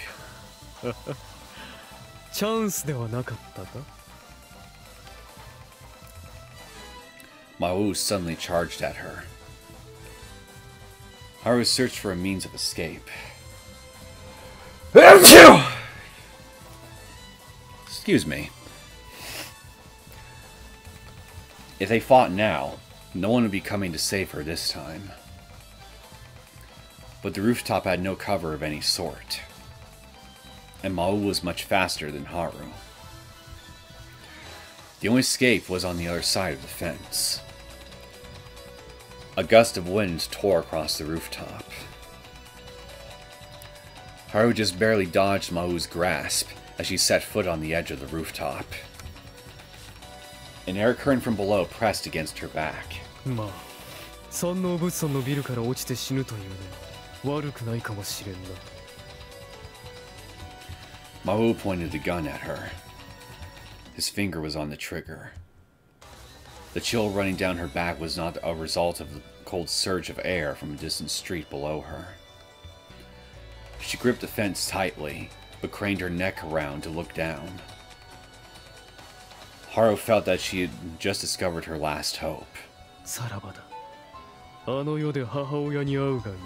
チャンスではなかったか? Mau suddenly charged at her. Haru searched for a means of escape. Excuse me. If they fought now, no one would be coming to save her this time. But the rooftop had no cover of any sort, and Mau was much faster than Haru. The only escape was on the other side of the fence. A gust of wind tore across the rooftop. Haru just barely dodged Mau's grasp as she set foot on the edge of the rooftop. An air current from below pressed against her back. まあ、山王物産のビルから落ちて死ぬというのは悪くないかもしれんな。Mau pointed a gun at her. His finger was on the trigger. The chill running down her back was not a result of the cold surge of air from a distant street below her. She gripped the fence tightly, but craned her neck around to look down. Haru felt that she had just discovered her last hope. さらばだ。あの世で母親に会うがいい。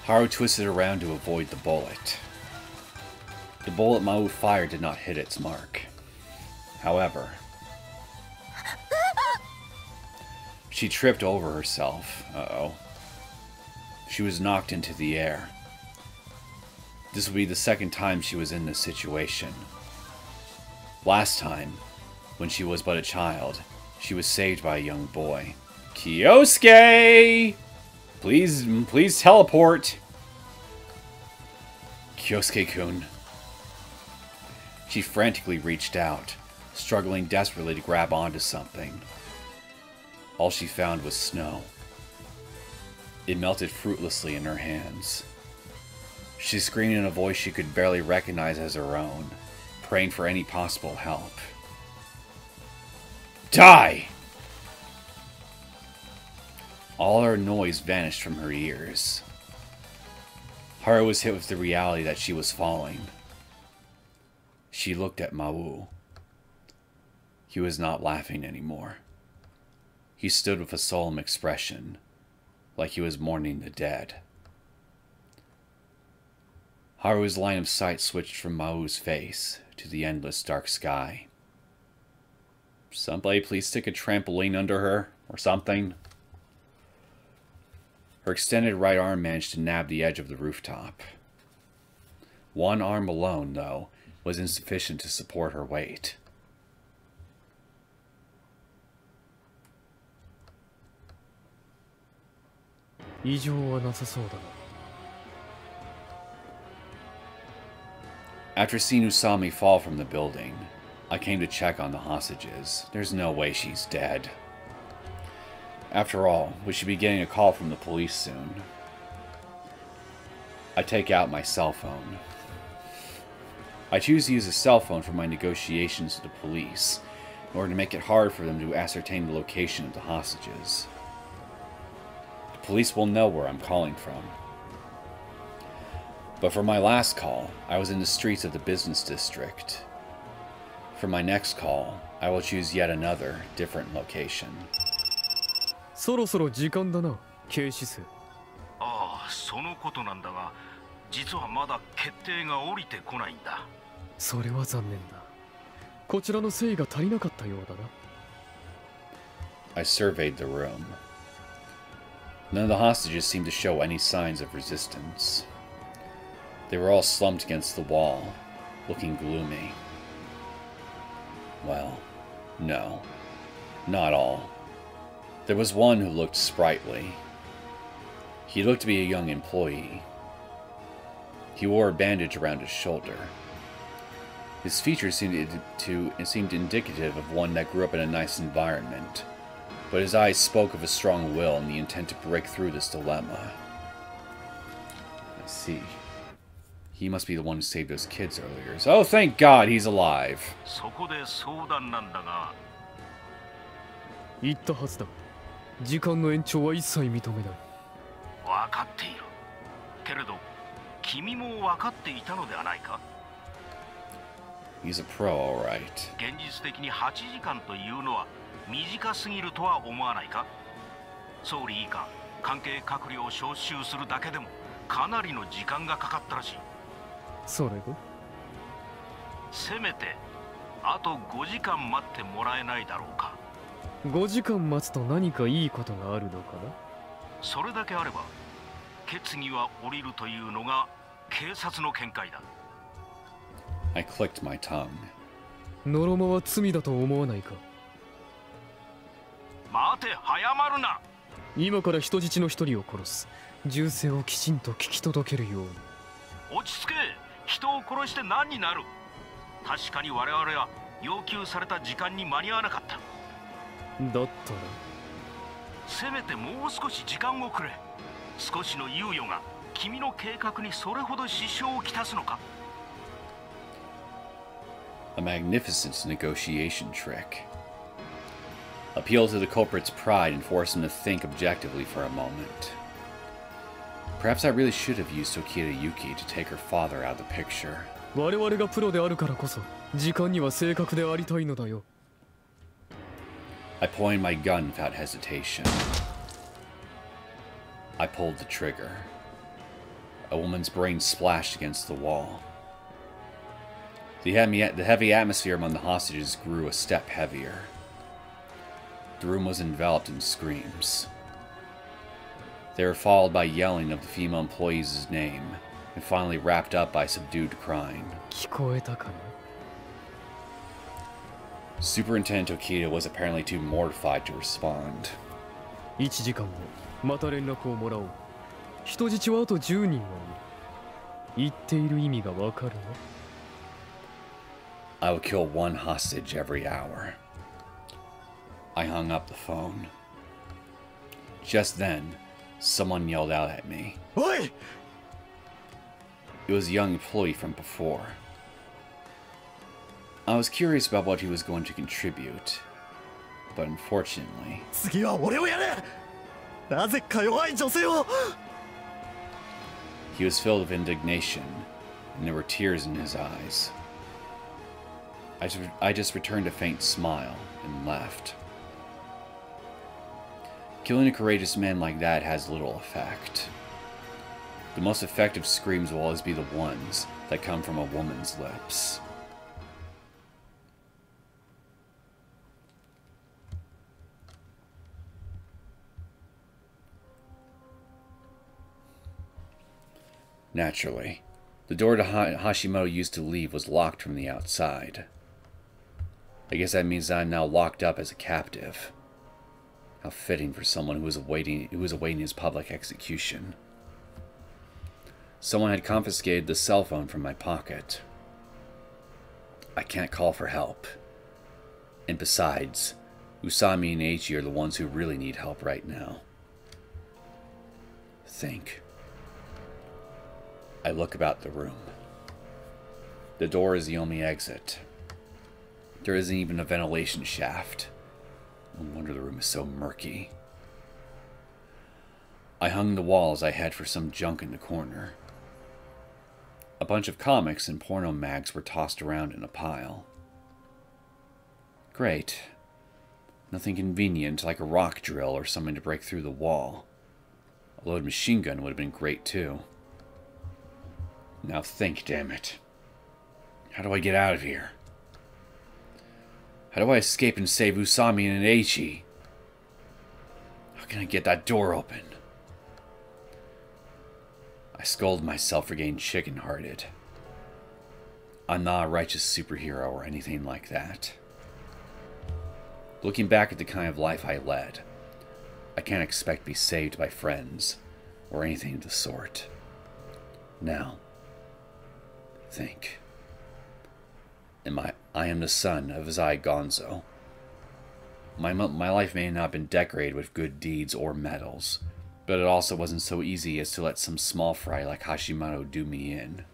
Haru twisted around to avoid the bullet. The bullet Mau fired did not hit its mark. However, she tripped over herself. Uh-oh. She was knocked into the air. This would be the second time she was in this situation. Last time, when she was but a child, she was saved by a young boy. Kyosuke! Please teleport! Kyosuke-kun. She frantically reached out, struggling desperately to grab onto something. All she found was snow. It melted fruitlessly in her hands. She screamed in a voice she could barely recognize as her own, praying for any possible help. Die! All her noise vanished from her ears. Haru was hit with the reality that she was falling. She looked at Mau. He was not laughing anymore. He stood with a solemn expression, like he was mourning the dead. Haru's line of sight switched from Mau's face to the endless dark sky. Somebody please stick a trampoline under her, or something. Her extended right arm managed to nab the edge of the rooftop. One arm alone, though, was insufficient to support her weight. After Sannou saw me fall from the building, I came to check on the hostages. There's no way she's dead. After all, we should be getting a call from the police soon. I take out my cell phone. I choose to use a cell phone for my negotiations with the police, in order to make it hard for them to ascertain the location of the hostages. The police will know where I'm calling from. But for my last call, I was in the streets of the business district. For my next call, I will choose yet another, different location. そろそろ時間だな、警視正。ああ、そのことなんだが、実はまだ決定が降りてこないんだ。それは残念だ。こちらの誠意が足りなかったようだな。I surveyed the room. None of the hostages seemed to show any signs of resistance. They were all slumped against the wall, looking gloomy. Well, no, not all. There was one who looked sprightly. He looked to be a young employee. He wore a bandage around his shoulder. His features seemed indicative of one that grew up in a nice environment, but his eyes spoke of a strong will and the intent to break through this dilemma. I see. He must be the one who saved those kids earlier. Oh, thank God he's alive. そこで相談なんだが。言ったはずだ。時間の延長は一切認めない。分かっている。けれど、君も分かっていたのではないか？ He's a pro, all right. 現実的に8時間というのは短すぎるとは思わないか？総理以下、関係閣僚を招集するだけでもかなりの時間がかかったらしい。それが？せめてあと5時間待ってもらえないだろうか。5時間待つと何かいいことがあるのかな？それだけあれば決議は降りるというのが警察の見解だ。I clicked my tongue. ノロマは罪だと思わないか？待て、早まるな。今から人質の一人を殺す。銃声をきちんと聞き届けるように。落ち着け。人を殺して何になる？確かに我々は要求された時間に間に合わなかった。だったらせめてもう少し時間をくれ。少しの猶予が君の計画にそれほど支障をきたすのか？ A magnificent negotiation trick. Appeal to the culprit's pride and force him to think objectively for a moment. Perhaps I really should have used Tokita Yuki to take her father out of the picture. 我々がプロであるからこそ時間には正確でありたいのだよ。 I pointed my gun without hesitation. I pulled the trigger. A woman's brain splashed against the wall. The heavy atmosphere among the hostages grew a step heavier. The room was enveloped in screams. They were followed by yelling of the female employee's name, and finally wrapped up by subdued crying. 聞こえたかな? Superintendent Tokita was apparently too mortified to respond. 1時間後また連絡をもらおう。人質はあと10人はいる。言っている意味がわかるの? I would kill one hostage every hour. I hung up the phone. Just then, someone yelled out at me. Oi! It was a young employee from before. I was curious about what he was going to contribute, but unfortunately... 次は俺をやれ! なぜか弱い女性を! He was filled with indignation, and there were tears in his eyes. I just returned a faint smile and left. Killing a courageous man like that has little effect. The most effective screams will always be the ones that come from a woman's lips. Naturally, the door to Hashimoto used to leave was locked from the outside. I guess that means I'm now locked up as a captive. How fitting for someone who was awaiting his public execution. Someone had confiscated the cell phone from my pocket. I can't call for help. And besides, Usami and Eiichi are the ones who really need help right now. Think. I look about the room. The door is the only exit. There isn't even a ventilation shaft. No wonder the room is so murky. I hung the wall as I head for some junk in the corner. A bunch of comics and porno mags were tossed around in a pile. Great. Nothing convenient like a rock drill or something to break through the wall. A loaded machine gun would have been great too. Now think, damn it. How do I get out of here? How do I escape and save Usami and Eiichi? How can I get that door open? I scolded myself for getting chicken-hearted. I'm not a righteous superhero or anything like that. Looking back at the kind of life I led, I can't expect to be saved by friends or anything of the sort. Now, think. I am the son of Zai Gonzo. My life may not have been decorated with good deeds or medals, but it also wasn't so easy as to let some small fry like Hashimoto do me in.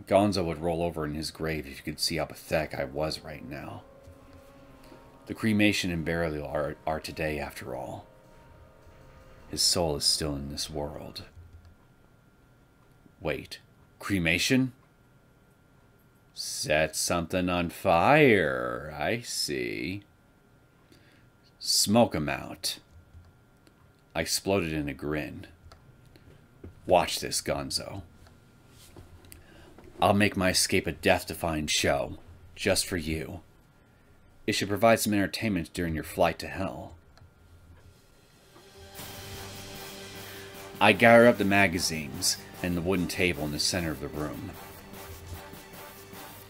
Gonzo would roll over in his grave if you could see how pathetic I was right now. The cremation and burial are today, after all. His soul is still in this world. Wait, cremation? Set something on fire, I see. Smoke 'em out. I exploded in a grin. Watch this, Gonzo. I'll make my escape a death-defying show, just for you. It should provide some entertainment during your flight to hell. I gathered up the magazines and the wooden table in the center of the room.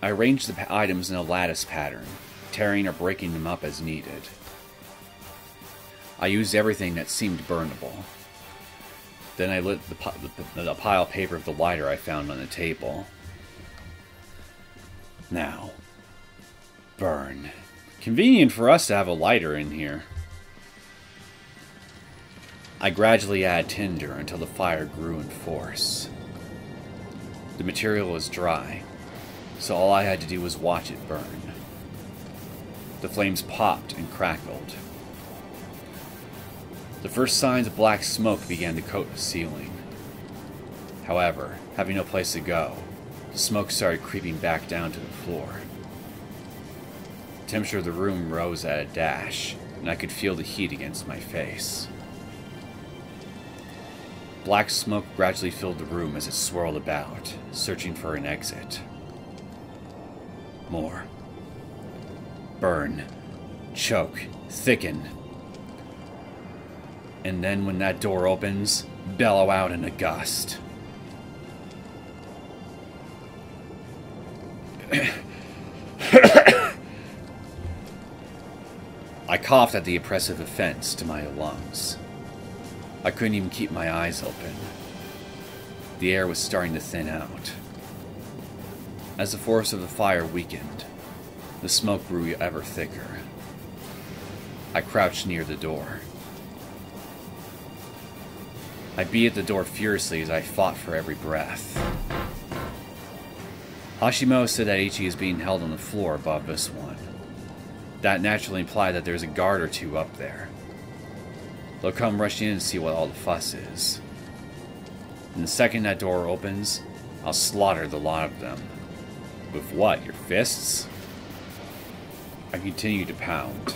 I arranged the items in a lattice pattern, tearing or breaking them up as needed. I used everything that seemed burnable. Then I lit the pile of paper with the lighter I found on the table. Now, burn. Convenient for us to have a lighter in here. I gradually added tinder until the fire grew in force. The material was dry, so all I had to do was watch it burn. The flames popped and crackled. The first signs of black smoke began to coat the ceiling. However, having no place to go, the smoke started creeping back down to the floor. The temperature of the room rose at a dash, and I could feel the heat against my face. Black smoke gradually filled the room as it swirled about, searching for an exit. More. Burn. Choke. Thicken. And then when that door opens, bellow out in a gust. I coughed at the oppressive offense to my lungs. I couldn't even keep my eyes open. The air was starting to thin out. As the force of the fire weakened, the smoke grew ever thicker. I crouched near the door. I beat at the door furiously as I fought for every breath. Hashimoto said that Ichi is being held on the floor above this one. That naturally implied that there's a guard or two up there. They'll come rushing in and see what all the fuss is. And the second that door opens, I'll slaughter the lot of them. With what, your fists? I continued to pound.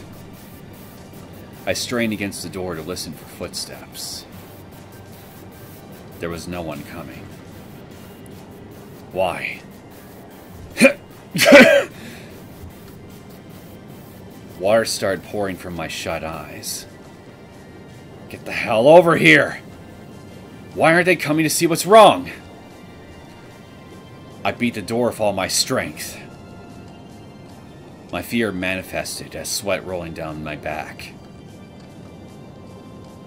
I strained against the door to listen for footsteps. There was no one coming. Why? Water started pouring from my shut eyes. Get the hell over here! Why aren't they coming to see what's wrong? I beat the door with all my strength. My fear manifested as sweat rolling down my back.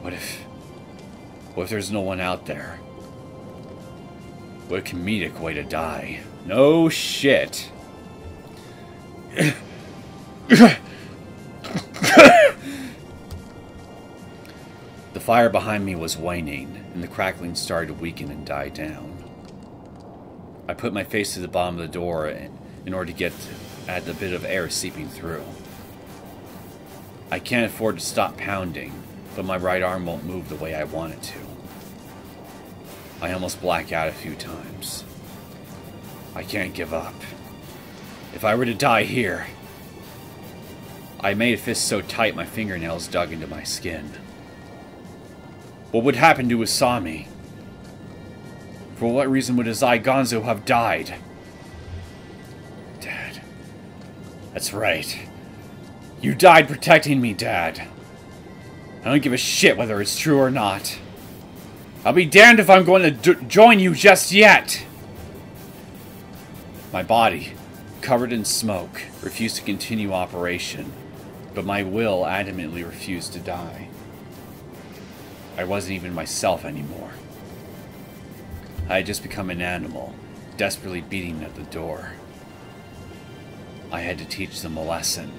What if there's no one out there? What a comedic way to die. No shit. The fire behind me was waning, and the crackling started to weaken and die down. I put my face to the bottom of the door in order to get at the bit of air seeping through. I can't afford to stop pounding, but my right arm won't move the way I want it to. I almost black out a few times. I can't give up. If I were to die here... I made a fist so tight my fingernails dug into my skin. What would happen to Asami? For what reason would Azai Gonzo have died? Dad. That's right. You died protecting me, Dad. I don't give a shit whether it's true or not. I'll be damned if I'm going to join you just yet! My body, covered in smoke, refused to continue operation, but my will adamantly refused to die. I wasn't even myself anymore. I had just become an animal, desperately beating at the door. I had to teach them a lesson.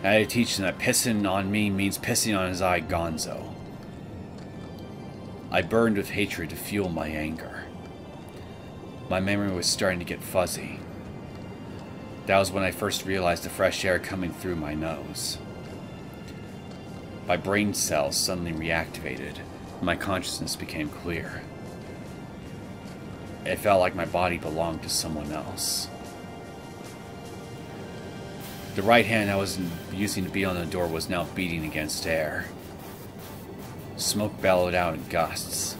I had to teach them that pissing on me means pissing on Azai Gonzo. I burned with hatred to fuel my anger. My memory was starting to get fuzzy. That was when I first realized the fresh air coming through my nose. My brain cells suddenly reactivated, and my consciousness became clear. It felt like my body belonged to someone else. The right hand I was using to beat on the door was now beating against air. Smoke bellowed out in gusts.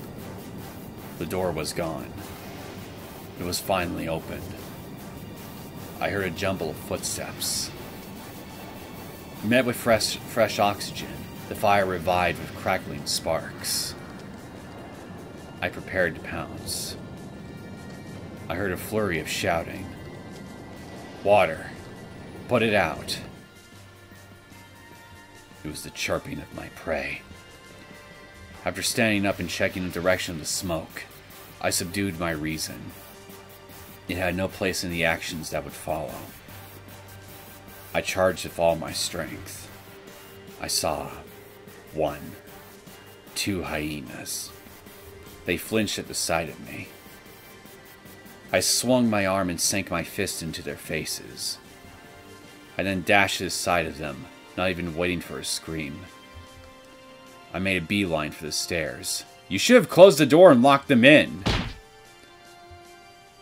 The door was gone. It was finally opened. I heard a jumble of footsteps. Met with fresh oxygen, the fire revived with crackling sparks. I prepared to pounce. I heard a flurry of shouting. Water. Put it out. It was the chirping of my prey. After standing up and checking the direction of the smoke, I subdued my reason. It had no place in the actions that would follow. I charged with all my strength. I saw 1, 2 hyenas. They flinched at the sight of me. I swung my arm and sank my fist into their faces. I then dashed to the side of them, not even waiting for a scream. I made a beeline for the stairs. You should have closed the door and locked them in!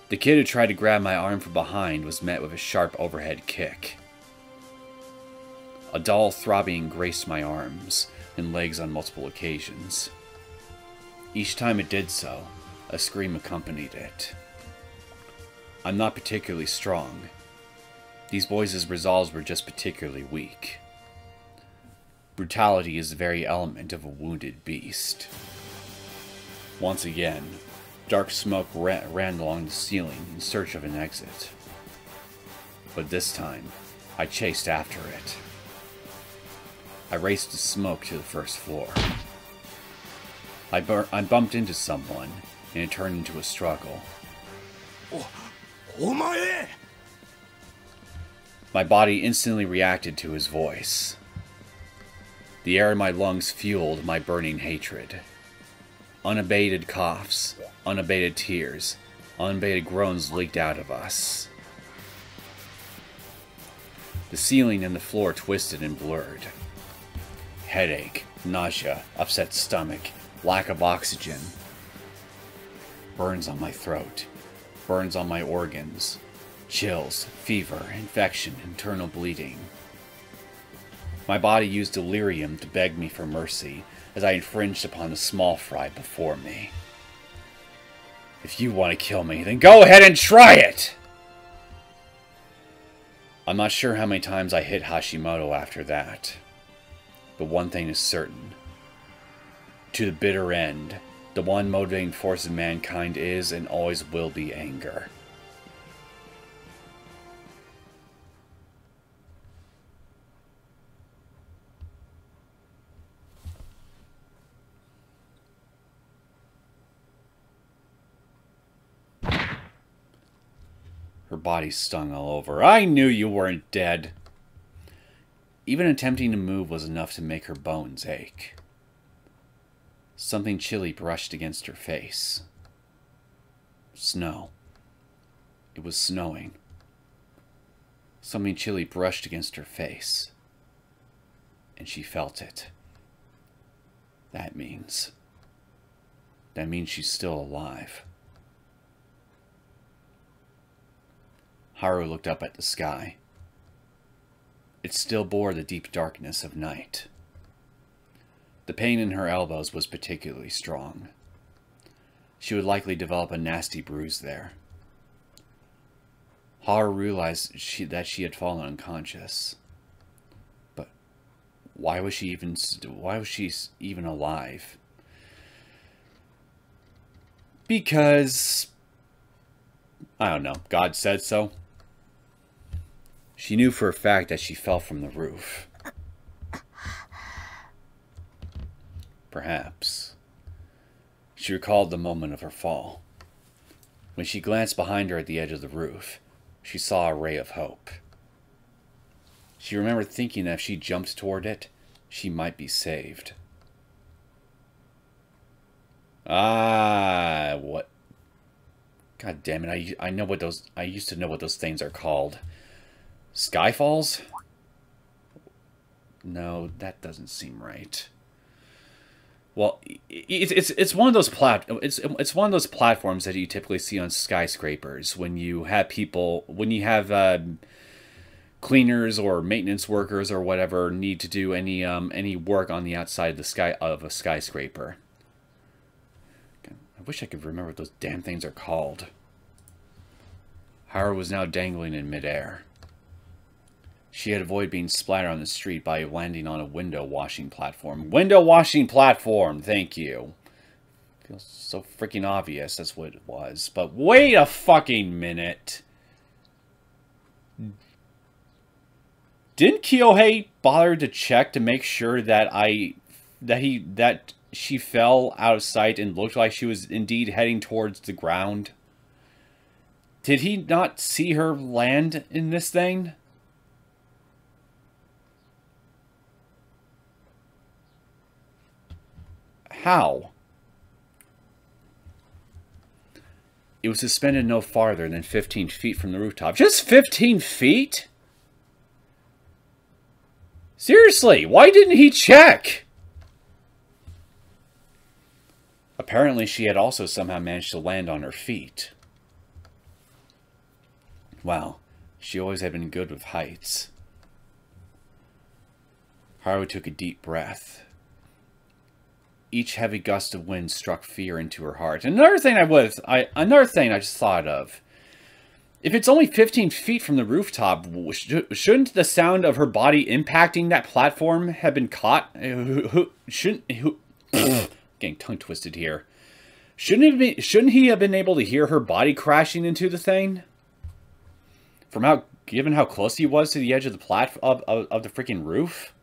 The kid who tried to grab my arm from behind was met with a sharp overhead kick. A dull throbbing graced my arms and legs on multiple occasions. Each time it did so, a scream accompanied it. I'm not particularly strong. These boys' resolves were just particularly weak. Brutality is the very element of a wounded beast. Once again, dark smoke ran along the ceiling in search of an exit. But this time, I chased after it. I raced the smoke to the first floor. I bumped into someone, and it turned into a struggle. My body instantly reacted to his voice. The air in my lungs fueled my burning hatred. Unabated coughs, unabated tears, unabated groans leaked out of us. The ceiling and the floor twisted and blurred. Headache, nausea, upset stomach, lack of oxygen. Burns on my throat, burns on my organs, chills, fever, infection, internal bleeding. My body used delirium to beg me for mercy as I infringed upon the small fry before me. If you want to kill me, then go ahead and try it! I'm not sure how many times I hit Hashimoto after that. But one thing is certain. To the bitter end, the one motivating force of mankind is and always will be anger. Her body stung all over. I knew you weren't dead. Even attempting to move was enough to make her bones ache. Something chilly brushed against her face. Snow. It was snowing. Something chilly brushed against her face. And she felt it. That means she's still alive. Haru looked up at the sky. It still bore the deep darkness of night. The pain in her elbows was particularly strong. She would likely develop a nasty bruise there. Haru realized that she had fallen unconscious. But why was she even alive? Because I don't know, God said so. She knew for a fact that she fell from the roof. Perhaps. She recalled the moment of her fall. When she glanced behind her at the edge of the roof, she saw a ray of hope. She remembered thinking that if she jumped toward it, she might be saved. What? God damn it, I know what those, I used to know what those things are called. Skyfalls? No, that doesn't seem right. Well, it's one of those it's one of those platforms that you typically see on skyscrapers when you have cleaners or maintenance workers or whatever need to do any work on the outside of a skyscraper. I wish I could remember what those damn things are called. Haru was now dangling in midair. She had avoided being splattered on the street by landing on a window washing platform. Window washing platform, thank you. Feels so freaking obvious, that's what it was. But wait a fucking minute. Didn't Kyohei bother to check to make sure that she fell out of sight and looked like she was indeed heading towards the ground? Did he not see her land in this thing? How? It was suspended no farther than 15 feet from the rooftop. Just 15 feet? Seriously, why didn't he check? Apparently, she had also somehow managed to land on her feet. Wow, she always had been good with heights. Haru took a deep breath. Each heavy gust of wind struck fear into her heart. Another thing I just thought of. If it's only 15 feet from the rooftop, shouldn't the sound of her body impacting that platform have been caught? Getting tongue twisted here. Shouldn't he have been able to hear her body crashing into the thing? Given how close he was to the edge of the of the freaking roof.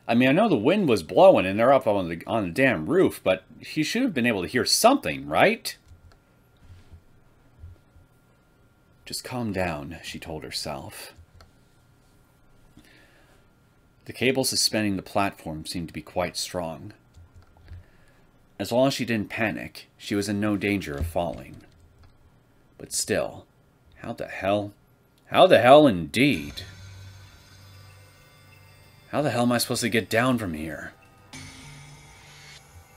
I mean, I know the wind was blowing and they're up on the damn roof, but he should have been able to hear something, right? Just calm down, she told herself. The cable suspending the platform seemed to be quite strong. As long as she didn't panic, she was in no danger of falling. But still, how the hell? How the hell indeed? How the hell am I supposed to get down from here?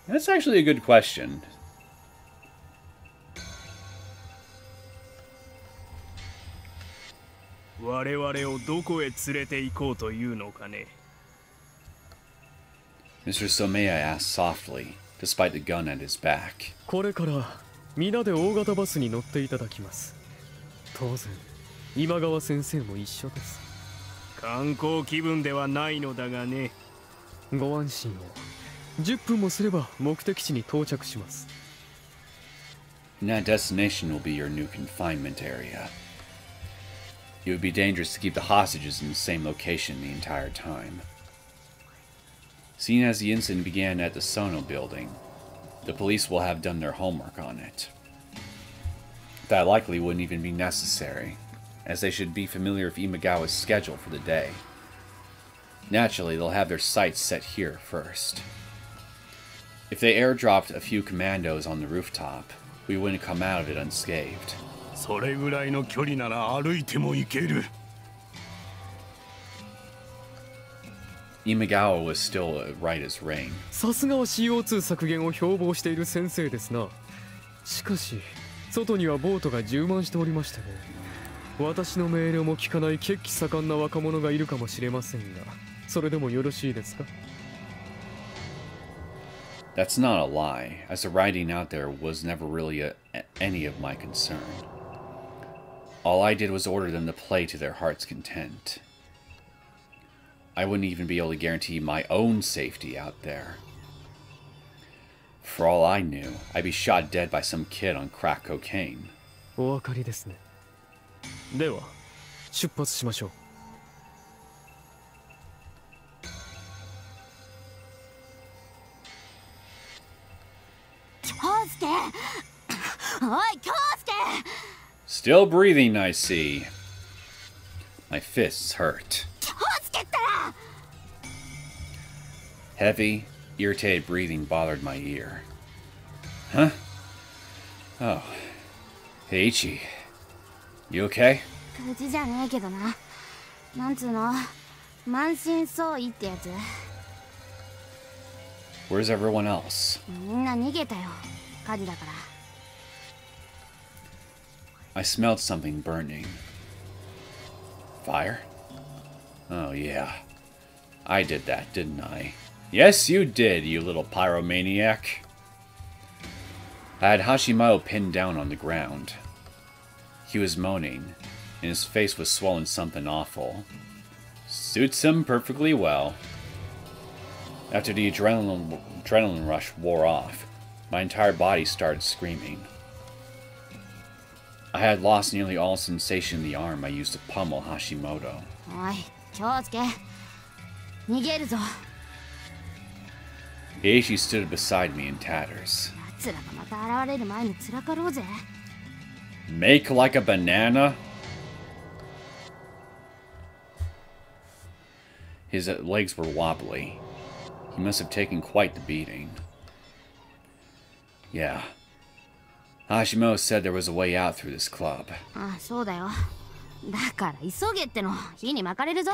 That's actually a good question. Mr. Somea asked softly, despite the gun at his back. これから皆で大型バスに乗っていただきます。当然、今川先生も一緒です。観光気分ではないのだがね。ご安心を。10分もすれば目的地に到着します。And that destination will be your new confinement area. It would be dangerous to keep the hostages in the same location the entire time. Seeing as the incident began at the Sannou building, the police will have done their homework on it. That likely wouldn't even be necessary, as they should be familiar with Imagawa's schedule for the day. Naturally, they'll have their sights set here first. If they airdropped a few commandos on the rooftop, we wouldn't come out of it unscathed. それぐらいの距離なら歩いても行ける。Imagawa was still right as rain. さすがは CO2 削減を標榜している先生ですな。しかし、外にはボートが充満しておりましてね。私の命令も聞かない血気盛んな若者がいるかもしれませんが、それでもよろしいですか? That's not a lie, as the riding out there was never really any of my concern. All I did was order them to play to their heart's content. I wouldn't even be able to guarantee my own safety out there. For all I knew, I'd be shot dead by some kid on crack cocaine. お分かりですね。では、出発しましょう。Still breathing, I see. My fists hurt. Heavy, irritated breathing bothered my ear. Huh? Oh. Heiichi. You okay? 無事じゃねえけどな。なんつうの、満身創痍ってやつ。Where's everyone else? みんな逃げたよ。火事だから。I smelled something burning. Fire? Oh, yeah. I did that, didn't I? Yes, you did, you little pyromaniac. I had Hashimoto pinned down on the ground. He was moaning, and his face was swollen something awful. Suits him perfectly well. After the adrenaline rush wore off, my entire body started screaming. I had lost nearly all sensation in the arm I used to pummel Hashimoto. おい、気をつけ。逃げるぞ。Heiichi stood beside me in tatters. 奴らがまた現れる前に辛かろうぜ。Make like a banana? His legs were wobbly. He must have taken quite the beating. Yeah, Hashimoto said there was a way out through this club. ああ、そうだよ。だから急げっての、火に巻かれるぞ。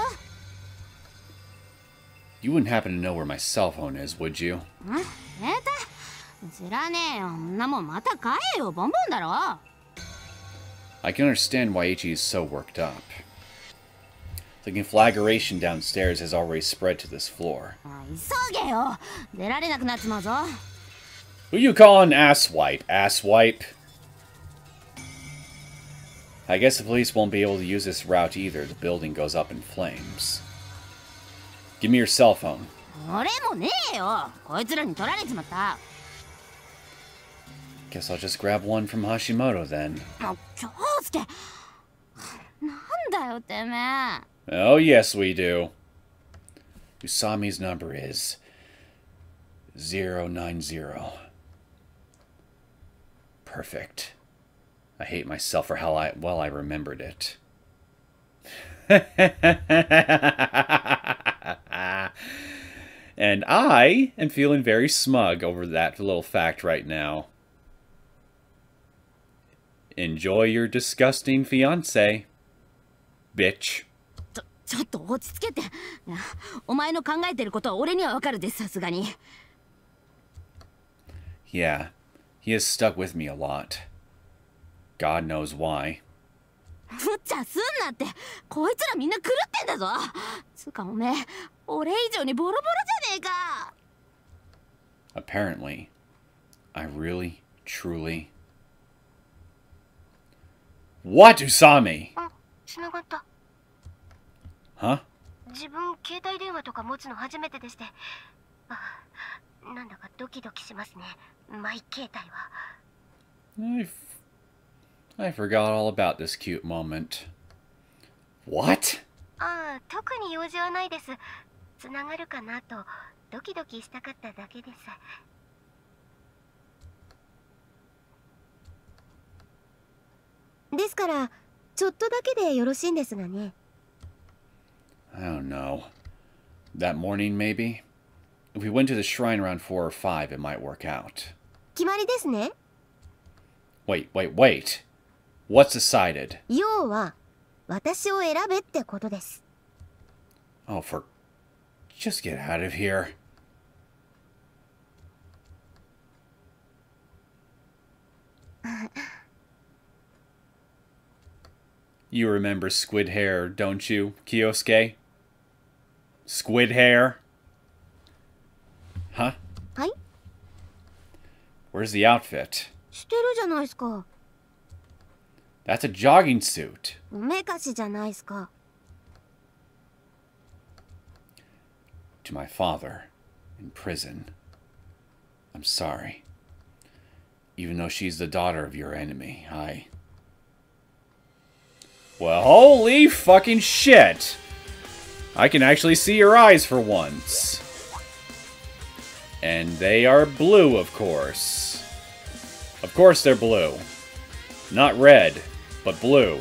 You wouldn't happen to know where my cell phone is, would you? 知らねえよ。んなもんまた買えよ。ボンボンだろ。I can understand why Ichi is so worked up. The conflagration downstairs has already spread to this floor. 急げよ。出られなくなっちまうぞ。Who you calling asswipe? Asswipe? I guess the police won't be able to use this route either. The building goes up in flames. Give me your cell phone. 俺もねえよ。こいつらに取られちまった。Guess I'll just grab one from Hashimoto then. 京介。なんだよてめえ。Oh yes we do. Usami's number is 090. Perfect. I hate myself for how well I remembered it. And I am feeling very smug over that little fact right now. Enjoy your disgusting fiancé, bitch. ちょっと落ち着けて。お前の考えてることは俺にはわかるです、さすがに。Yeah, he has stuck with me a lot. God knows why. むっちゃすんなって。こいつらみんな狂ってんだぞ。つうかおめえ、俺以上にボロボロじゃねえか。Apparently, I really, truly... What, Usami? あ、繋がった。Huh? 自分携帯電話とか持つの初めてでして。あ、なんだかドキドキしますね。マイ携帯は。I forgot all about this cute moment. What? ああ、特に用事はないです。繋がるかなとドキドキしたかっただけです。ですからちょっとだけでよろしいんですがね。I don't know. That morning, maybe? If we went to the shrine around 4 or 5, it might work out. 決まりですね。Wait. What's decided? 要は私を選べってことです。Oh, just get out of here. You remember squid hair, don't you, Kyosuke? Squid hair? Huh? はい。Where's the outfit? してるじゃないですか。That's a jogging suit. おめかしじゃないですか。To my father, in prison. I'm sorry. Even though she's the daughter of your enemy, Well, holy fucking shit! I can actually see your eyes for once. And they are blue, of course. Of course they're blue. Not red, but blue.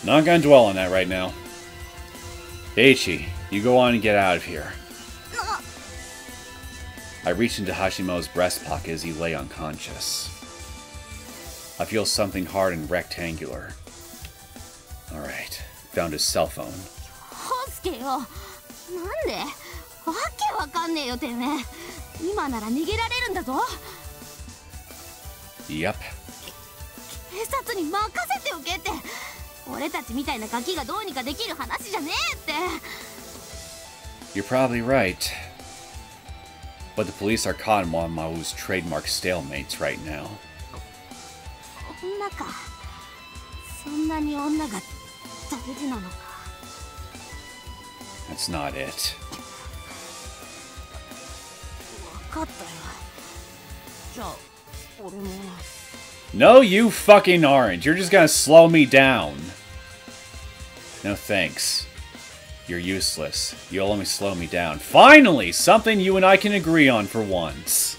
Not gonna dwell on that right now. Ichi, you go on and get out of here. I reached into Hashimoto's breast pocket as he lay unconscious. I feel something hard and rectangular. Alright, found his cell phone. ホスケよ。なんでわけわかんねえよてめえ。今なら逃げられるんだぞ。Yep. 警察に任せておけって。俺たちみたいなガキがどうにかできる話じゃねえって。You're probably right. But the police are caught in one of Mau's trademark stalemates right now. 女か。そんなに女が大事なのか。That's not it. 分かったよ。じゃあ、俺も。No, you fucking aren't. You're just gonna slow me down. No thanks. You're useless. You'll only slow me down. Finally! Something you and I can agree on for once.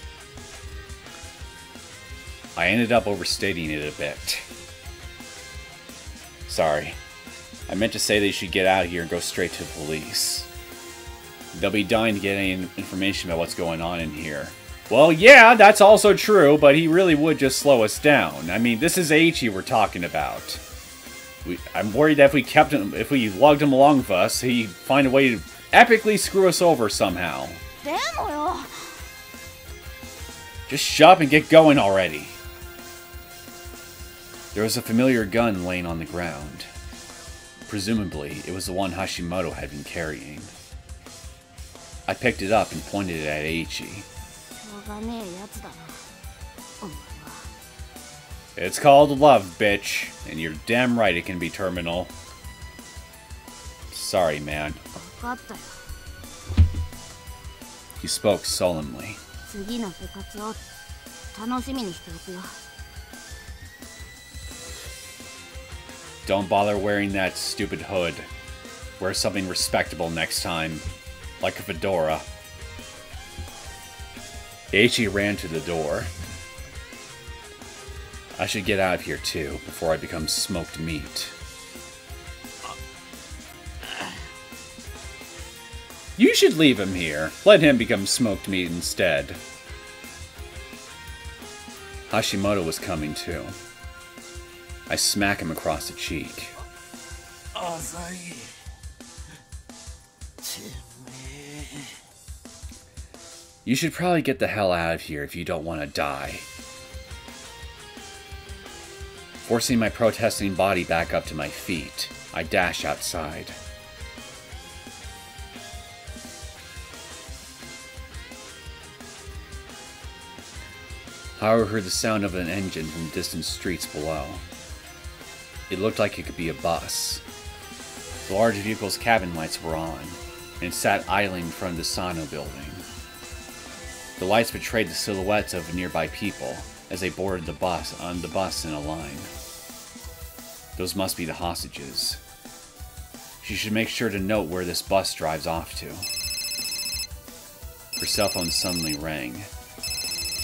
I ended up overstating it a bit. Sorry. I meant to say that you should get out of here and go straight to the police. They'll be dying to get any information about what's going on in here. Well, yeah, that's also true, but he really would just slow us down. I mean, this is Aichi we're talking about. I'm worried that if we lugged him along with us, he'd find a way to epically screw us over somehow. Just shut up and get going already. There was a familiar gun laying on the ground. Presumably, it was the one Hashimoto had been carrying. I picked it up and pointed it at Aichi. It's called love, bitch, and you're damn right it can be terminal. Sorry, man. He spoke solemnly. Don't bother wearing that stupid hood. Wear something respectable next time. Like a fedora. Aichi ran to the door. I should get out of here too, before I become smoked meat. You should leave him here. Let him become smoked meat instead. Hashimoto was coming too. I smack him across the cheek. You should probably get the hell out of here if you don't want to die. Forcing my protesting body back up to my feet, I dash outside. Haru heard the sound of an engine from the distant streets below. It looked like it could be a bus. The large vehicle's cabin lights were on, and it sat idling in front of the Sannou building. The lights betrayed the silhouettes of nearby people as they boarded the bus in a line. Those must be the hostages. She should make sure to note where this bus drives off to. Her cell phone suddenly rang.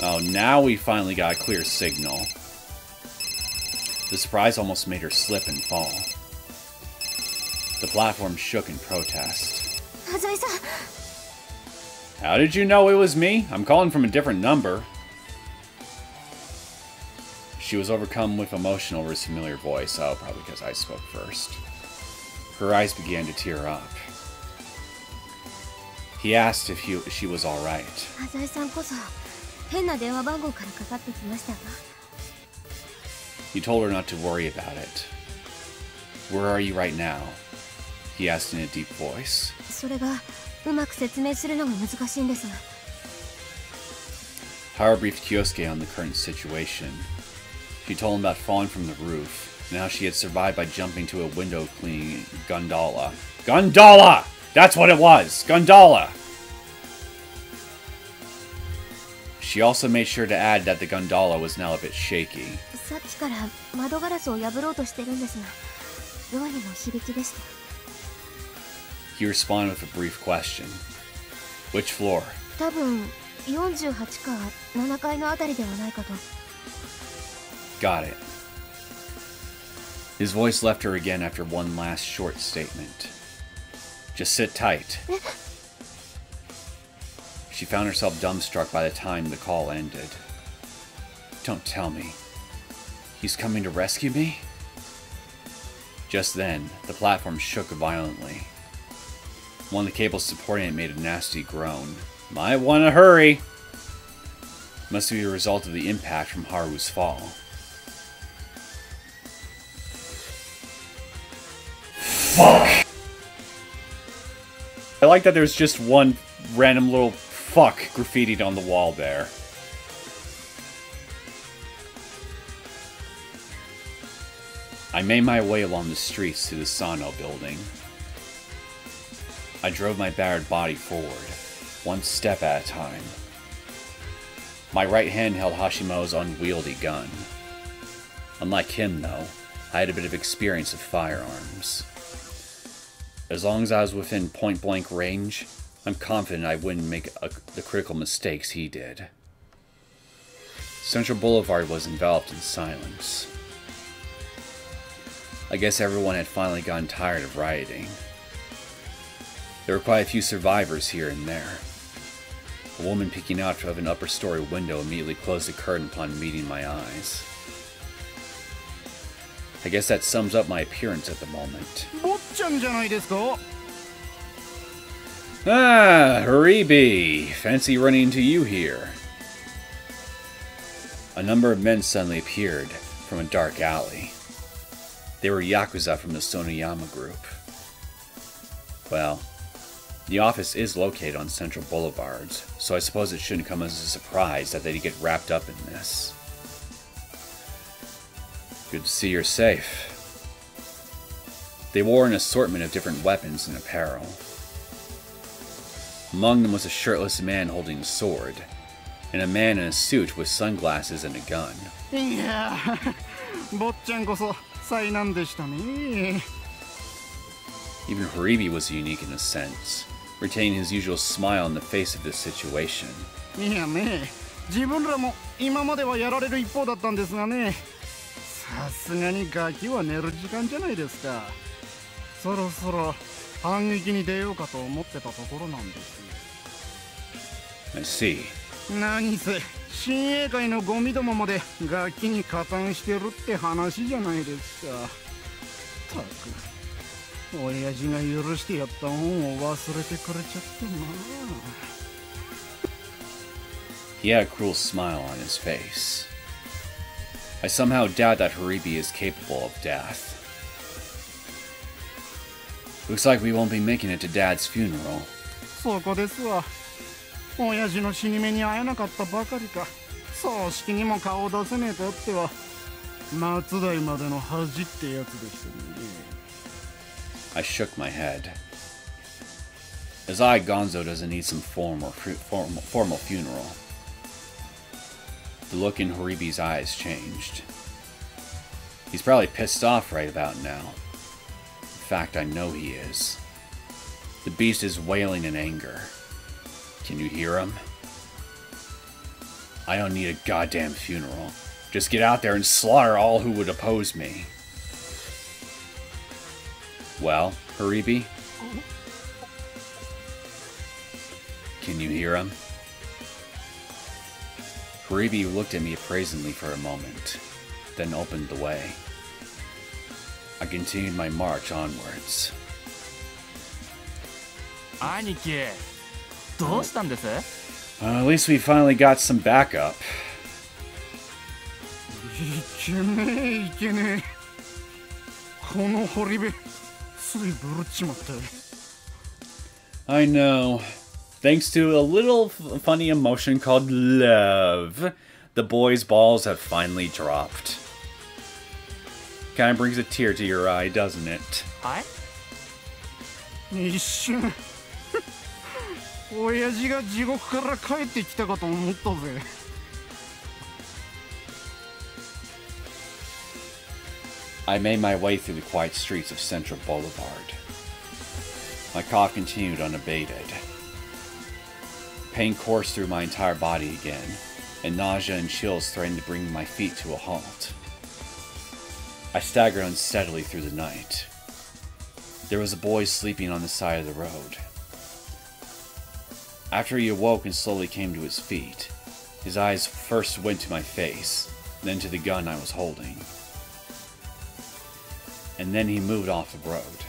Oh, now we finally got a clear signal. The surprise almost made her slip and fall. The platform shook in protest. How did you know it was me? I'm calling from a different number. She was overcome with emotion over his familiar voice. Oh, probably because I spoke first. Her eyes began to tear up. He asked if she was alright. He told her not to worry about it. Where are you right now? He asked in a deep voice. Haru briefed Kyosuke on the current situation. She told him about falling from the roof, and how she had survived by jumping to a window cleaning gondola. Gondola! That's what it was! Gondola! She also made sure to add that the gondola was now a bit shaky. He responded with a brief question. Which floor? Got it. His voice left her again after one last short statement. Just sit tight. She found herself dumbstruck by the time the call ended. Don't tell me. He's coming to rescue me? Just then, the platform shook violently. One of the cables supporting it made a nasty groan. Might want to hurry! Must be a result of the impact from Haru's fall. Fuck! I like that there's just one random little fuck graffitied on the wall there. I made my way along the streets to the Sannou building. I drove my battered body forward, one step at a time. My right hand held Hashimoto's unwieldy gun. Unlike him, though, I had a bit of experience with firearms. As long as I was within point-blank range, I'm confident I wouldn't make the critical mistakes he did. Central Boulevard was enveloped in silence. I guess everyone had finally gotten tired of rioting. There were quite a few survivors here and there. A woman peeking out of an upper story window immediately closed the curtain upon meeting my eyes. I guess that sums up my appearance at the moment. Ah, Haribi! Fancy running into you here. A number of men suddenly appeared from a dark alley. They were Yakuza from the Sonoyama group. Well, the office is located on Central Boulevard, so I suppose it shouldn't come as a surprise that they'd get wrapped up in this. Good to see you're safe. They wore an assortment of different weapons and apparel. Among them was a shirtless man holding a sword, and a man in a suit with sunglasses and a gun. Even Haribi was unique in a sense, retaining his usual smile on the face of this situation. I see. 何せ親衛会のゴミどもまでガキに加担してるって話じゃないですか。たく親父が許してやった恩を忘れてくれちゃってな。He had a cruel smile on his face. I somehow doubt that Haribi is capable of death. Looks like we won't be making it to Dad's funeral. そこですわ。親父の死に目に会えなかったばかりか、葬式にも顔を出せねえとあっては末代までの恥ってやつでしたね。I shook my head. Azai Gonzo doesn't need some formal funeral. The look in Haribi's eyes changed. He's probably pissed off right about now. In fact, I know he is. The beast is wailing in anger. Can you hear him? I don't need a goddamn funeral. Just get out there and slaughter all who would oppose me. Well, Haribi? Can you hear him? Haribi looked at me appraisingly for a moment, then opened the way. I continued my march onwards. 兄貴、どうしたんです？ At least we finally got some backup. いけねえいけねえ。この堀部、ついぶるっちまって。I know. Thanks to a little funny emotion called love, the boy's balls have finally dropped. Kind of brings a tear to your eye, doesn't it? はい？一瞬。親父が地獄から帰ってきたかと思ったぜ。I made my way through the quiet streets of Central Boulevard. My cough continued unabated. Pain coursed through my entire body again, and nausea and chills threatened to bring my feet to a halt. I staggered unsteadily through the night. There was a boy sleeping on the side of the road. After he awoke and slowly came to his feet, his eyes first went to my face, then to the gun I was holding. And then he moved off the road.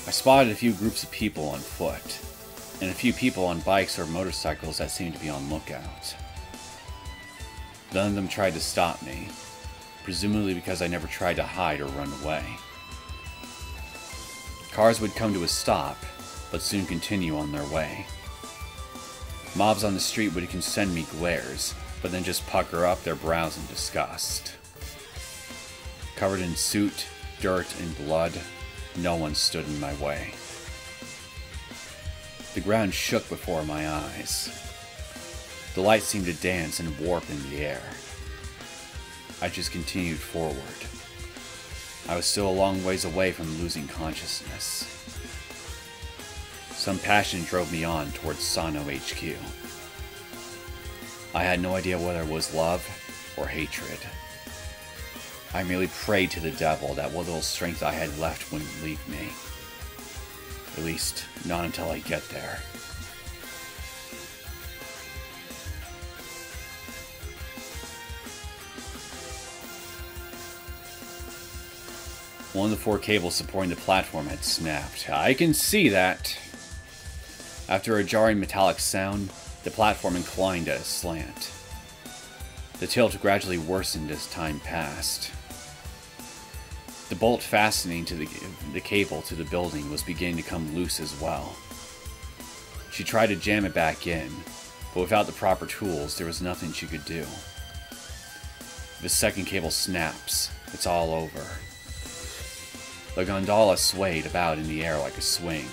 I spotted a few groups of people on foot, and a few people on bikes or motorcycles that seemed to be on lookout. None of them tried to stop me, presumably because I never tried to hide or run away. Cars would come to a stop, but soon continue on their way. Mobs on the street would send me glares, but then just pucker up their brows in disgust. Covered in soot, dirt, and blood, no one stood in my way. The ground shook before my eyes. The light seemed to dance and warp in the air. I just continued forward. I was still a long ways away from losing consciousness. Some passion drove me on towards Sannou HQ. I had no idea whether it was love or hatred. I merely prayed to the devil that what little strength I had left wouldn't leave me. At least, not until I get there. One of the 4 cables supporting the platform had snapped. I can see that. After a jarring metallic sound, the platform inclined at a slant. The tilt gradually worsened as time passed. The bolt fastening to the cable to the building was beginning to come loose as well. She tried to jam it back in, but without the proper tools, there was nothing she could do. If the second cable snaps, it's all over. The gondola swayed about in the air like a swing,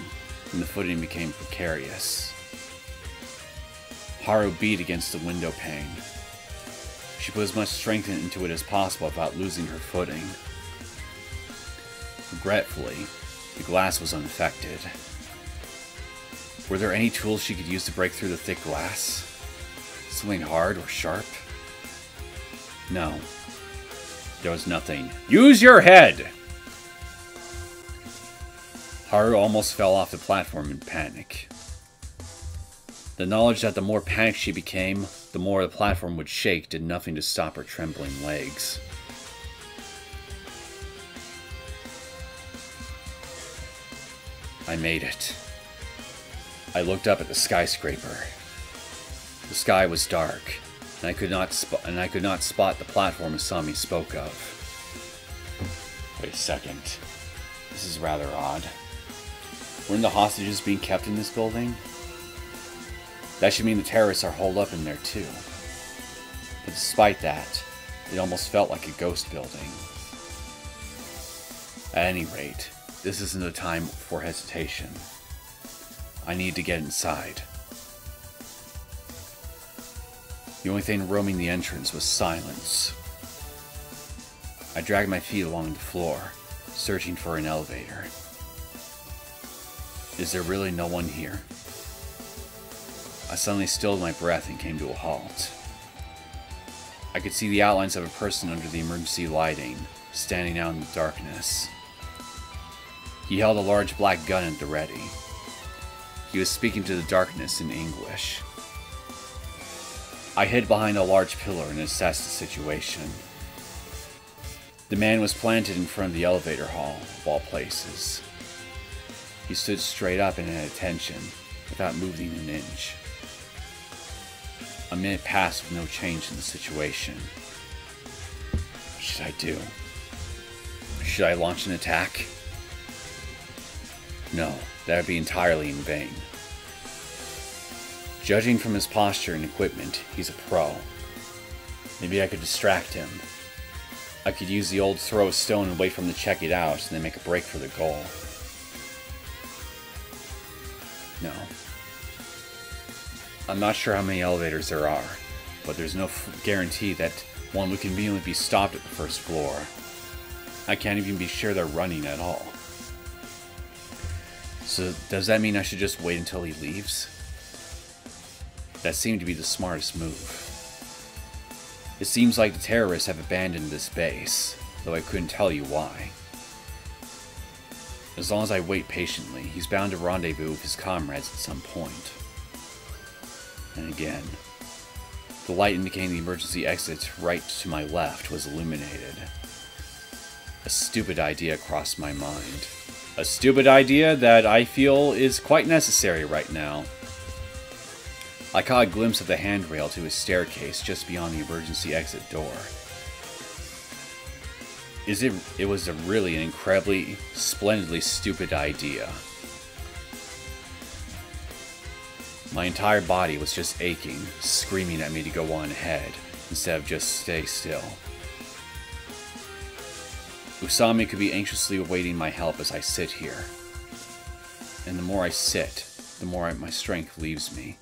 and the footing became precarious. Haru beat against the window pane. She put as much strength into it as possible without losing her footing. Regretfully, the glass was unaffected. Were there any tools she could use to break through the thick glass? Something hard or sharp? No. There was nothing. Use your head! Haru almost fell off the platform in panic. The knowledge that the more panicked she became, the more the platform would shake did nothing to stop her trembling legs. I made it. I looked up at the skyscraper. The sky was dark, and I could not spot the platform Asami spoke of. Wait a second. This is rather odd. Weren't the hostages being kept in this building? That should mean the terrorists are holed up in there too. But despite that, it almost felt like a ghost building. At any rate, this isn't a time for hesitation. I need to get inside. The only thing roaming the entrance was silence. I dragged my feet along the floor, searching for an elevator. Is there really no one here? I suddenly stilled my breath and came to a halt. I could see the outlines of a person under the emergency lighting, standing out in the darkness. He held a large black gun at the ready. He was speaking to the darkness in English. I hid behind a large pillar and assessed the situation. The man was planted in front of the elevator hall, of all places. He stood straight up and at attention, without moving an inch. A minute passed with no change in the situation. What should I do? Should I launch an attack? No, that would be entirely in vain. Judging from his posture and equipment, he's a pro. Maybe I could distract him. I could use the old throw a stone and wait for him to check it out, and then make a break for the goal. No. I'm not sure how many elevators there are, but there's no guarantee that one would conveniently be stopped at the first floor. I can't even be sure they're running at all. So does that mean I should just wait until he leaves? That seemed to be the smartest move. It seems like the terrorists have abandoned this base, though I couldn't tell you why. As long as I wait patiently, he's bound to rendezvous with his comrades at some point. And again, the light indicating the emergency exit right to my left was illuminated. A stupid idea crossed my mind. A stupid idea that I feel is quite necessary right now. I caught a glimpse of the handrail to his staircase just beyond the emergency exit door. It was really an incredibly, splendidly stupid idea. My entire body was just aching, screaming at me to go on ahead, instead of just stay still. Usami could be anxiously awaiting my help as I sit here. And the more I sit, the more my strength leaves me.